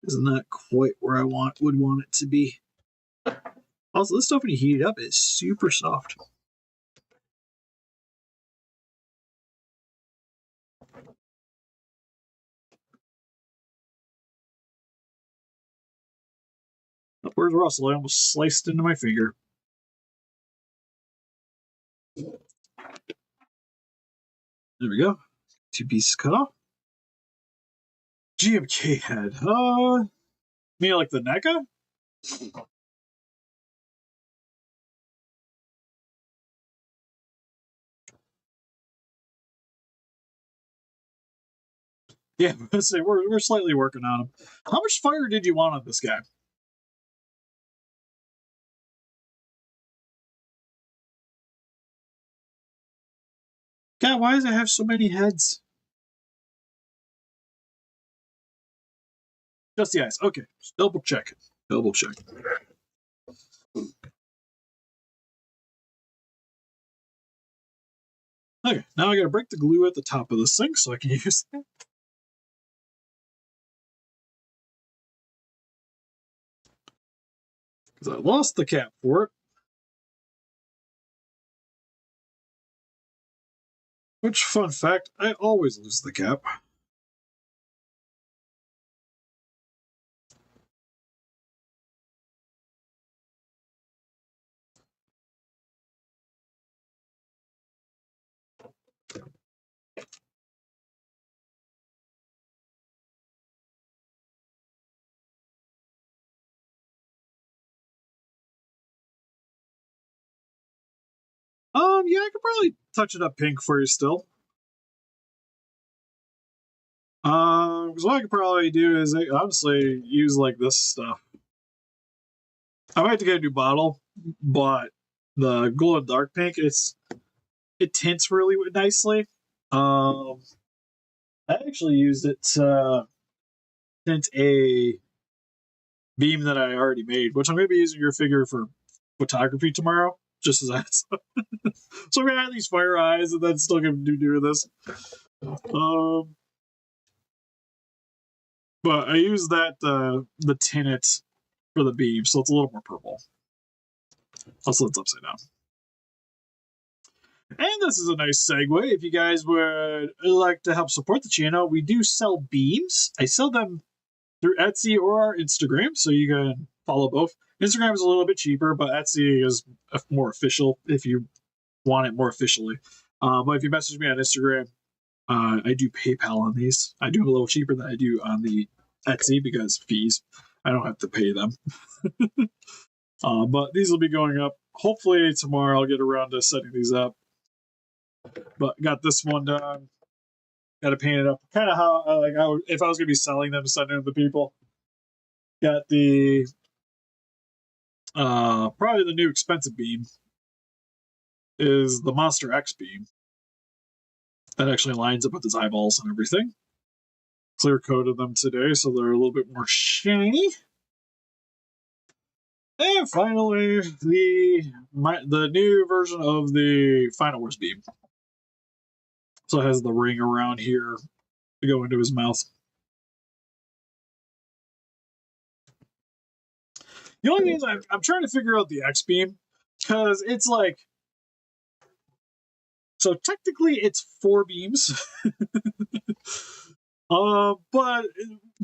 is not quite where I would want it to be. Also, this stuff when you heat it up is super soft. Where's Russell? I almost sliced into my finger. There we go. 2 pieces cut off. GMK head. Me like the NECA? Yeah, we're slightly working on him. How much fire did you want on this guy? God, why does it have so many heads? Just the eyes. Okay, just double check it. Double check. Okay, now I gotta break the glue at the top of this thing so I can use it. Because I lost the cap for it. Which, fun fact, I always lose the cap. Yeah, I could probably touch it up pink for you still. Because what I could probably do is honestly use like this stuff. I might have to get a new bottle, but the glow and dark pink, it tints really nicely. I actually used it to tint a beam that I already made, which I'm going to be using your figure for photography tomorrow, just as that. So I'm going to have these fire eyes, and then still going to do this. But I use that the tint it for the beam, so it's a little more purple. Also, it's upside down. And this is a nice segue. If you guys would like to help support the channel, we do sell beams. I sell them through Etsy or our Instagram, so you can follow both. Instagram is a little bit cheaper, but Etsy is more official if you want it more officially. But if you message me on Instagram, I do PayPal on these. I do them a little cheaper than I do on the Etsy because fees. I don't have to pay them. But these will be going up. Hopefully tomorrow I'll get around to setting these up. But got this one done. Got to paint it up. Kind of how if I was going to be selling them, sending them to people. Got the probably the new expensive beam is the Monster X beam. That actually lines up with his eyeballs and everything. Clear coated them today, so they're a little bit more shiny. And finally, the new version of the Final Wars beam. So it has the ring around here to go into his mouth. The only thing is I'm trying to figure out the X beam because it's like, so technically it's 4 beams. But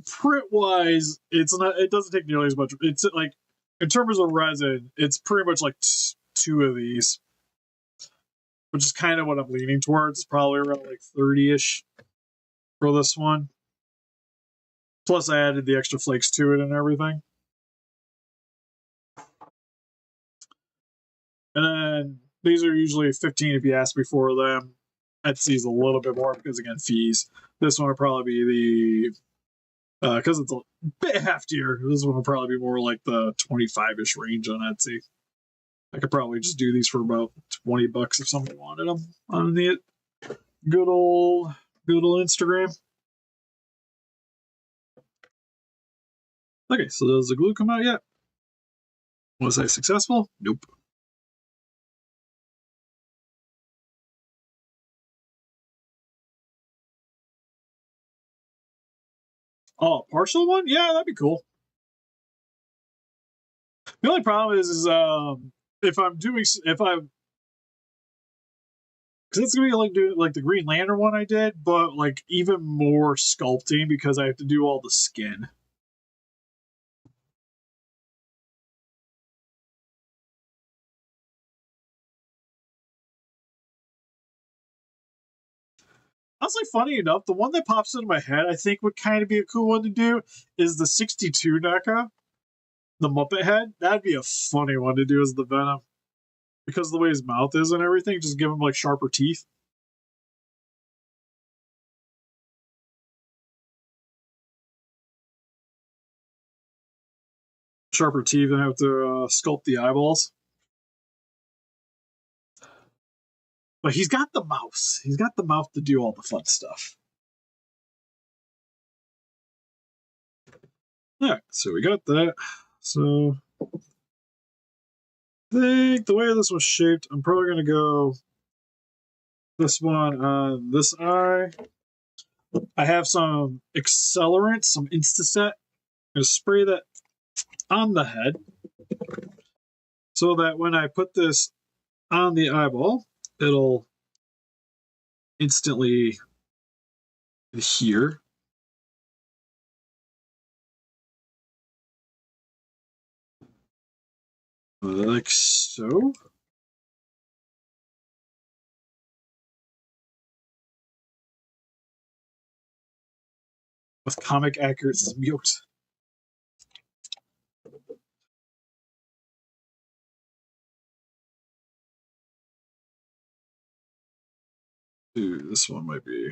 print wise, it's not. It doesn't take nearly as much. It's like in terms of resin, it's pretty much like 2 of these, which is kind of what I'm leaning towards. It's probably around like 30-ish for this one. Plus, I added the extra flakes to it and everything. And then these are usually 15 if you ask me for them. Etsy's a little bit more because, again, fees. This one will probably be because it's a bit heftier. This one will probably be more like the 25-ish range on Etsy. I could probably just do these for about $20 if somebody wanted them on the good old Instagram. Okay, so does the glue come out yet? Was I successful? Nope. Oh, partial one? Yeah, that'd be cool. The only problem is if I'm because it's gonna be like doing like the Green Lantern one I did, but like even more sculpting because I have to do all the skin. Honestly, funny enough, the one that pops into my head I think would kind of be a cool one to do is the 62 NECA, the Muppet head. That'd be a funny one to do as the Venom. Because of the way his mouth is and everything, just give him like sharper teeth. Sharper teeth and have to sculpt the eyeballs. But he's got the mouth. He's got the mouth to do all the fun stuff. Alright, so we got that. So I think the way this was shaped, I'm probably going to go this one on this eye. I have some accelerant, some Instaset. I'm going to spray that on the head so that when I put this on the eyeball, it'll instantly adhere. Like so. With comic accurate symbiote. Dude, this one might be.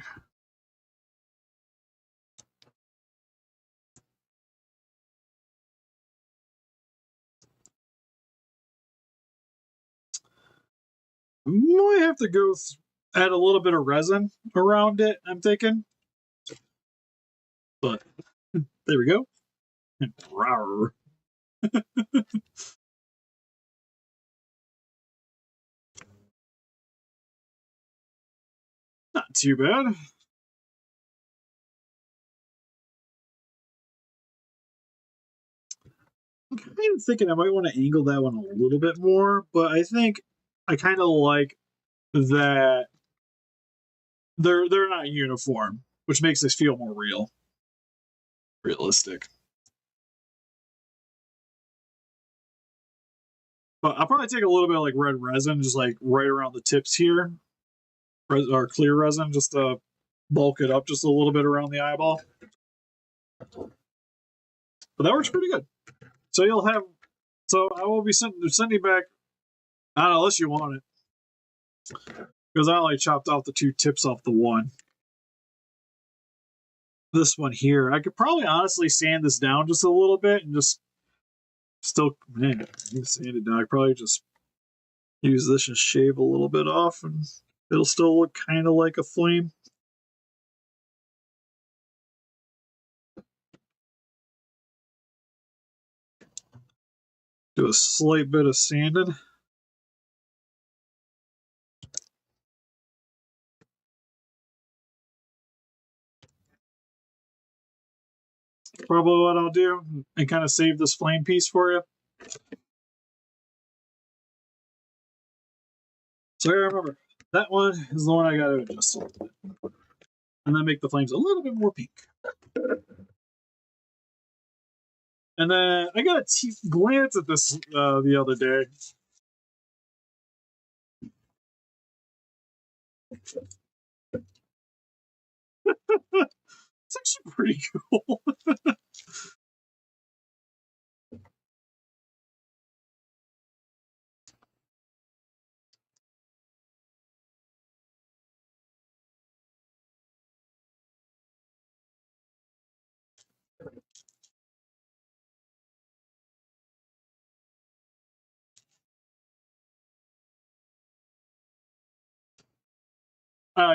Might have to go add a little bit of resin around it, I'm thinking. But there we go. Rawr. Not too bad. I'm kind of thinking I might want to angle that one a little bit more, but I think I kind of like that they're not uniform, which makes this feel more realistic. But I'll probably take a little bit of like red resin, just like right around the tips here, or clear resin, just to bulk it up just a little bit around the eyeball. But that works pretty good. So you'll have. So I will be sending back. I don't know, unless you want it, because I only chopped off the two tips off the one. This one here, I could probably honestly sand this down just a little bit and just still, man, I need to sand it down. I probably just use this and shave a little bit off, and it'll still look kind of like a flame. Do a slight bit of sanding. Probably what I'll do, and kind of save this flame piece for you. So remember, that one is the one I got to adjust a little bit. And then make the flames a little bit more pink. And then I got a glance at this the other day. It's actually pretty cool.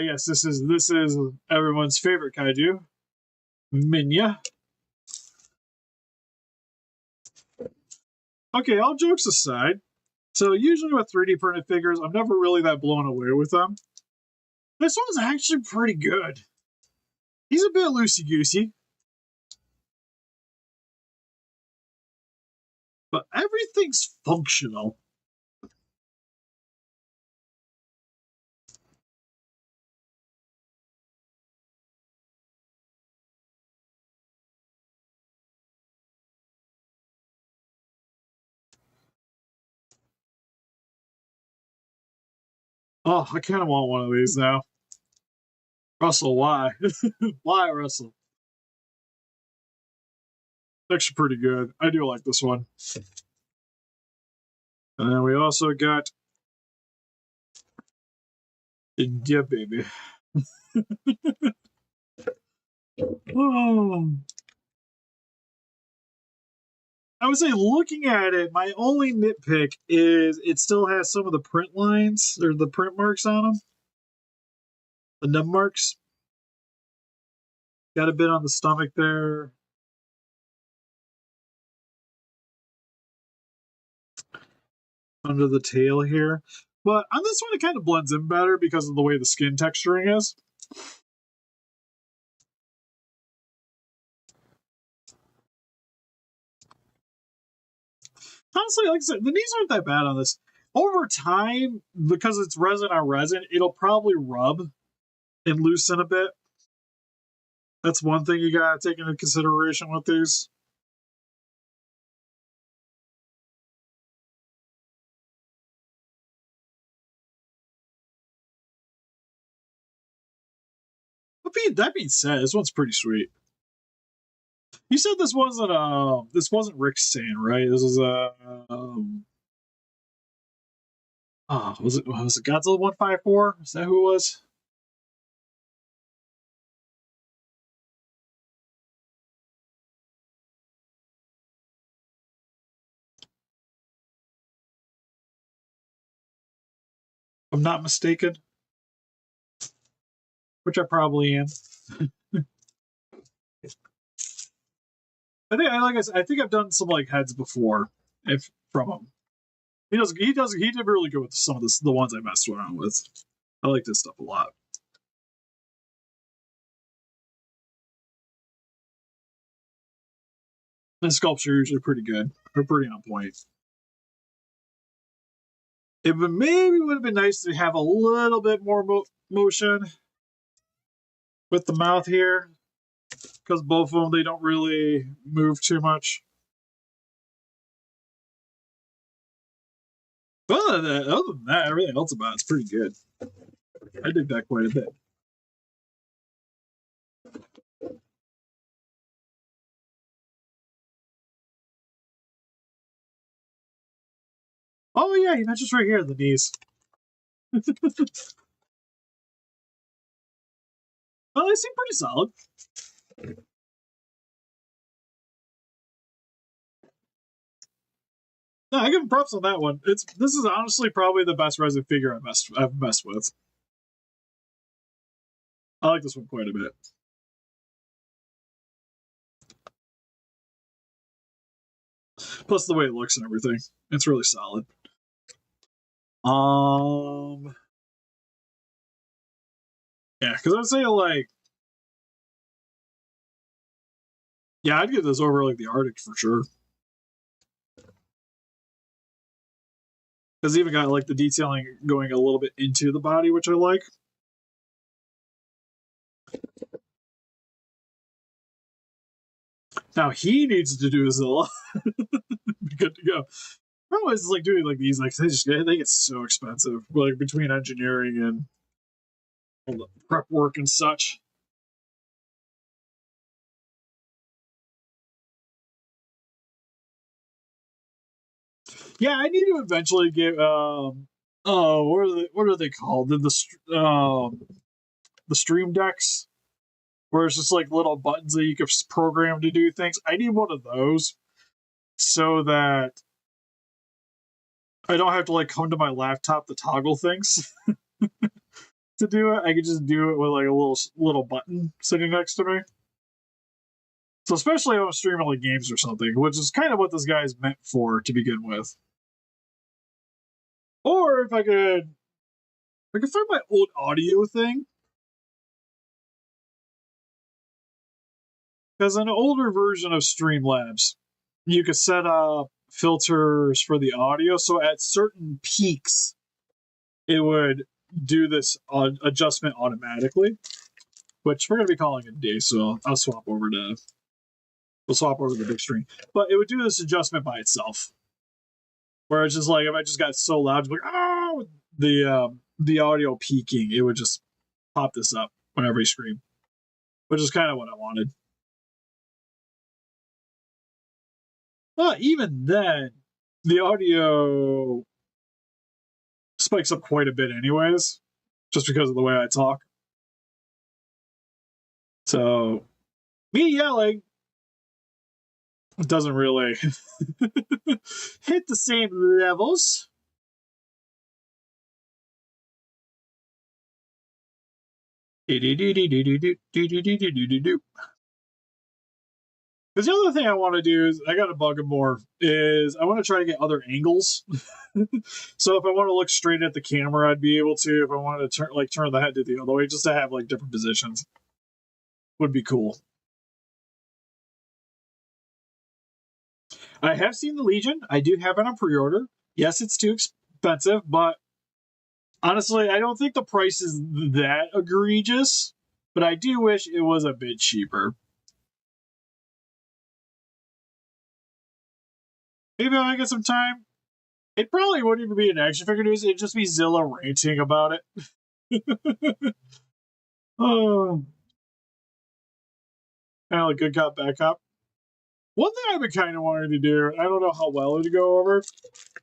Yes, this is everyone's favorite kaiju, Minya. Okay, all jokes aside, so usually with 3D printed figures, I'm never really that blown away with them. This one's actually pretty good. He's a bit loosey goosey, but everything's functional. Oh, I kind of want one of these now. Russell, why? Why, Russell? It's actually pretty good. I do like this one. And then we also got yeah, baby. Oh. I would say, looking at it, my only nitpick is it still has some of the print lines or the print marks on them. The nub marks. Got a bit on the stomach there. Under the tail here. But on this one, it kind of blends in better because of the way the skin texturing is. Honestly, like I said, the knees aren't that bad on this. Over time, because it's resin on resin, it'll probably rub. and loosen a bit. That's one thing you gotta take into consideration with these. But that being said, this one's pretty sweet. You said this wasn't Rick Sane, right? This was was it Godzilla 154? Is that who it was? If I'm not mistaken. Which I probably am. I think I've done some like heads before, if from him. He did really good with some of the ones I messed around with. I like this stuff a lot. The sculptures are usually pretty good. They're pretty on point. It would have been nice to have a little bit more motion with the mouth here, because both of them, they don't really move too much. But other than that, everything else about it's pretty good. I dig that quite a bit. Oh yeah, you mentioned right here the knees. Well, they seem pretty solid. No, I give him props on that one. This is honestly probably the best resin figure I've messed with. I like this one quite a bit. Plus the way it looks and everything, it's really solid. Yeah, because I'd say like, yeah, I'd get this over like the Arctic for sure. Because even got like the detailing going a little bit into the body, which I like. Now he needs to do Zilla. Be good to go. Problem is like doing like these, like they get so expensive, like between engineering and all the prep work and such. Yeah, I need to eventually get oh, what are they called? The stream decks, where it's just like little buttons that you can program to do things. I need one of those so that I don't have to like come to my laptop to toggle things to do it. I can just do it with like a little button sitting next to me. So especially if I'm streaming like games or something, which is kind of what this guy is meant for to begin with. Or if I could find my old audio thing. Because an older version of Streamlabs, you could set up filters for the audio, so at certain peaks, it would do this adjustment automatically. Which we're going to be calling it D, so we'll swap over to the big screen. But it would do this adjustment by itself, where it's just like if I just got so loud, like oh, the audio peaking, it would just pop this up whenever you scream, which is kind of what I wanted. But even then, the audio spikes up quite a bit, anyways, just because of the way I talk. So, me yelling doesn't really hit the same levels. Because the other thing I want to do is I got to bug him more. Is I want to try to get other angles. So if I want to look straight at the camera, I'd be able to. If I wanted to turn the head to the other way, just to have like different positions, would be cool. I have seen the Legion. I do have it on pre-order. Yes, it's too expensive, but Honestly, I don't think the price is that egregious, but I do wish it was a bit cheaper. Maybe I'll get some time. It probably wouldn't even be an action figure news. It'd just be Zilla ranting about it. Oh, kind of like good cop, bad cop. One thing I've been kind of wanting to do, I don't know how well it'd go over,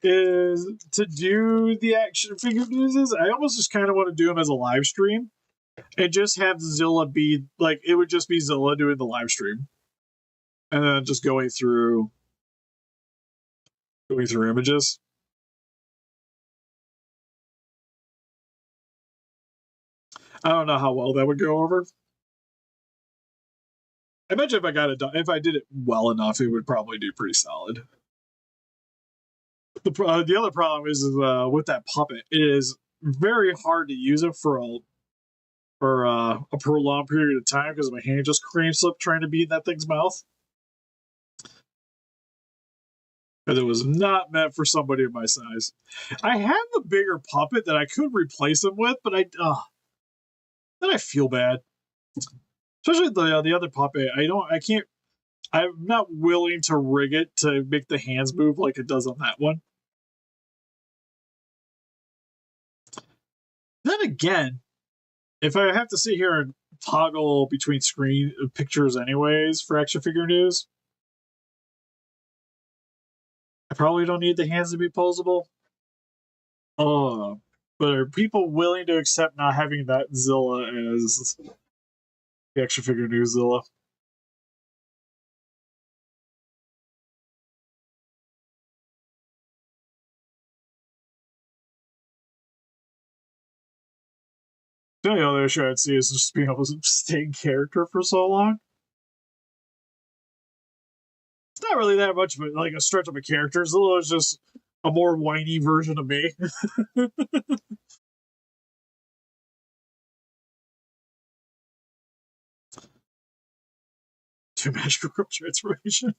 is to do the action figure news. I almost just kind of want to do them as a live stream and just have Zilla be like, it would just be Zilla doing the live stream and then just going through images. I don't know how well that would go over. I imagine if I did it well enough, it would probably do pretty solid. The other problem is with that puppet, it is very hard to use it for a prolonged period of time because my hand just cramps up trying to be in that thing's mouth. And it was not meant for somebody of my size. I have a bigger puppet that I could replace him with, but then I feel bad. Especially the other puppet. I'm not willing to rig it to make the hands move like it does on that one. Then again, if I have to sit here and toggle between screen pictures anyways for action figure news, I probably don't need the hands to be posable. But are people willing to accept not having that Zilla as the action figure news Zilla? The only other issue I'd see is just being able to stay in character for so long. It's not really that much of like a stretch of a character. Zilla is just a more whiny version of me. To magical girl transformation.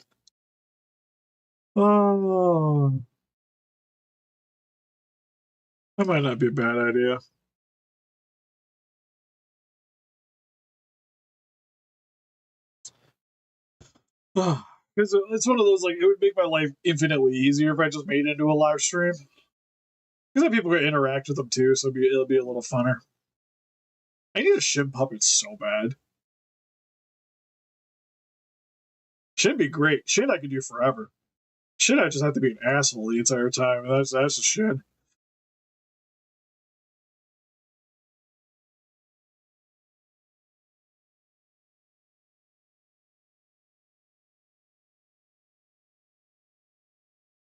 Oh, that might not be a bad idea. Because it's one of those, like, it would make my life infinitely easier if I just made it into a live stream. Because then people could interact with them too, so it'll be a little funner. I need a Shin puppet so bad. Shin be great. Shin I could do forever. Shin I just have to be an asshole the entire time. And that's a Shin.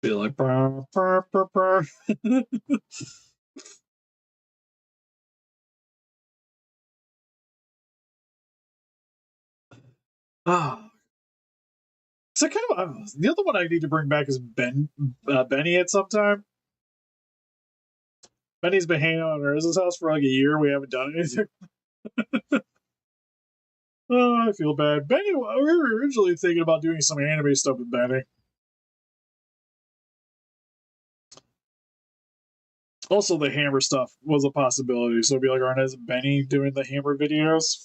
Be like, brr, brr, brr, brr. Ah. So kind of the other one I need to bring back is Benny at some time. Benny's been hanging out at Riz's house for like a year. We haven't done anything. Oh, I feel bad. Benny, we were originally thinking about doing some anime stuff with Benny. Also, the Hammer stuff was a possibility. So it'd be like Arnez and Benny doing the Hammer videos.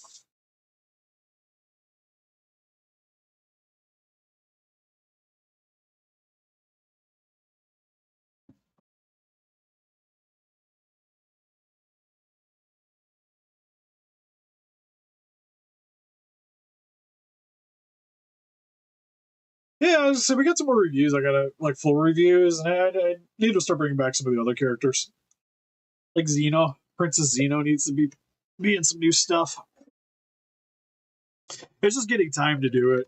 Yeah, so we got some more reviews. I got like full reviews, and I need to start bringing back some of the other characters, like Xeno. Princess Xeno needs to be in some new stuff. It's just getting time to do it.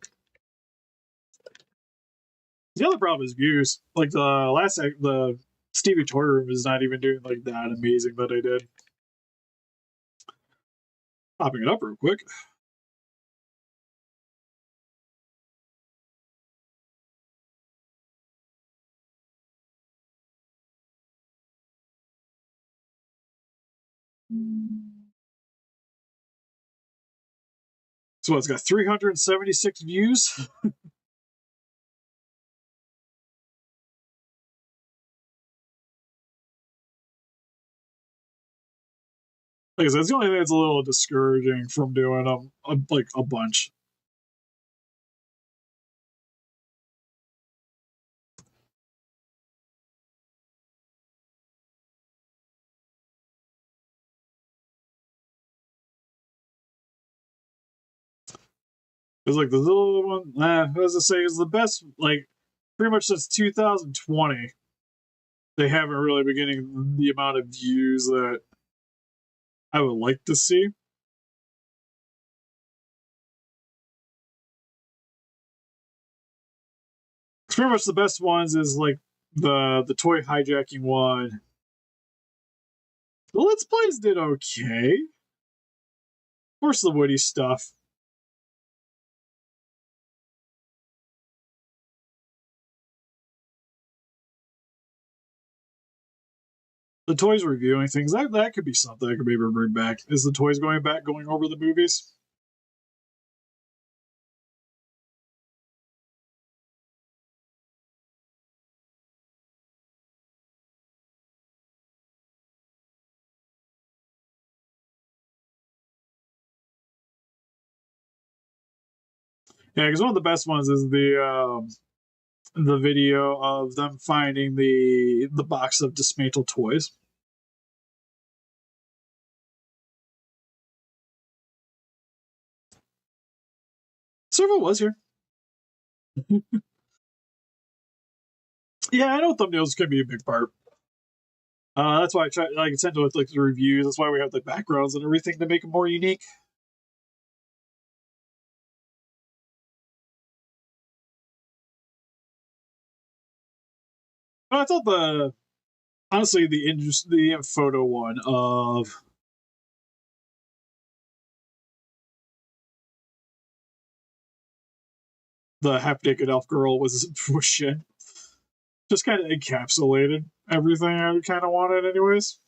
The other problem is views. Like the Stevie Toy Room is not even doing like that amazing that I did. Popping it up real quick. So it's got 376 views. Like I said, it's the only thing that's a little discouraging from doing like a bunch. It's like the Zilla one, as I say, is the best, like, pretty much since 2020. They haven't really been getting the amount of views that I would like to see. It's pretty much the best ones is like the toy hijacking one. The Let's Plays did okay. Of course, the Woody stuff. The toys reviewing things, that could be something I could maybe bring back. Is the toys going back, going over the movies? Yeah, because one of the best ones is the video of them finding the box of dismantled toys. Servo was here. Yeah, I know thumbnails can be a big part. That's why I try, like, I tend to like the reviews. That's why we have the backgrounds and everything to make it more unique. But I thought honestly the photo one of the half naked elf girl was shit. Just kind of encapsulated everything I kind of wanted, anyways.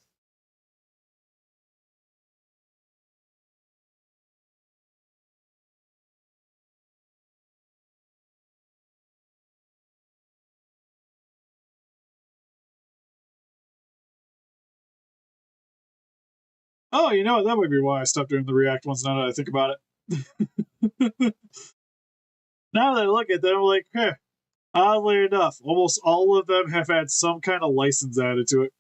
Oh, you know what? That might be why I stopped doing the React ones now that I think about it. Now that I look at them, I'm like, oddly enough, almost all of them have had some kind of license added to it.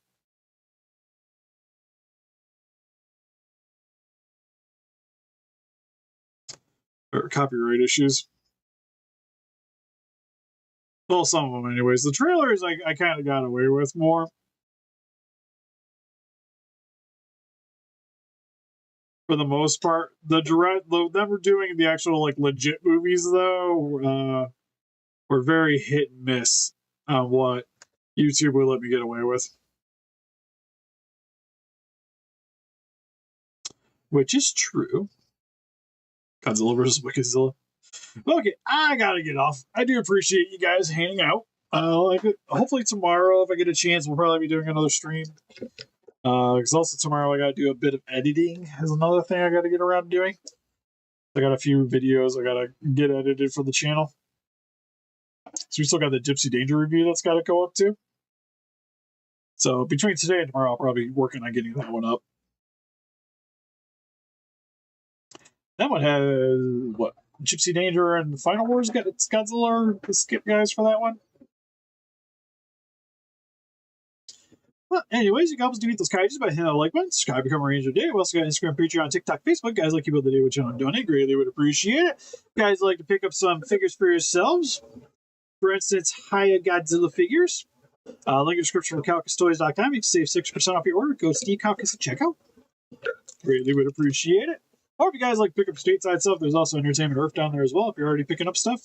Or copyright issues. Well, some of them, anyways. The trailers, I kind of got away with more. For the most part, them were doing the actual, like, legit movies, though, were very hit and miss on what YouTube would let me get away with. Which is true. Godzilla vs. Wikizilla. Okay, I gotta get off. I do appreciate you guys hanging out. Hopefully tomorrow, if I get a chance, we'll probably be doing another stream. Because also tomorrow I gotta do a bit of editing. Is another thing I gotta get around doing. I got a few videos I gotta get edited for the channel. So we still got the Gypsy Danger review that's gotta go up too. So between today and tomorrow, I'll probably be working on getting that one up. That one has what? Gypsy Danger and Final Wars got Godzilla, the skip guys for that one. Well, anyways, you can help us defeat those kaijus by hitting that like button, subscribe, become a ranger today. We also got Instagram, Patreon, TikTok, Facebook. Guys, like you build the day with channel donate, greatly would appreciate it. Guys, like to pick up some figures for yourselves. For instance, Haya Godzilla figures. Link in the description from CalcusToys.com. You can save 6% off your order. Go Steve Calcus at checkout. Greatly would appreciate it. Or if you guys like to pick up stateside stuff, there's also Entertainment Earth down there as well if you're already picking up stuff.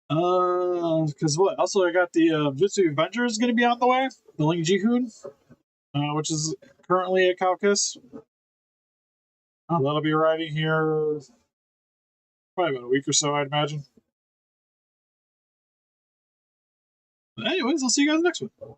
Because what? Also, I got the Jutsu Avengers going to be on the way. The Ling Ji-hoon, which is currently at Calcus. That'll be arriving here probably about a week or so, I'd imagine. But anyways, I'll see you guys next one.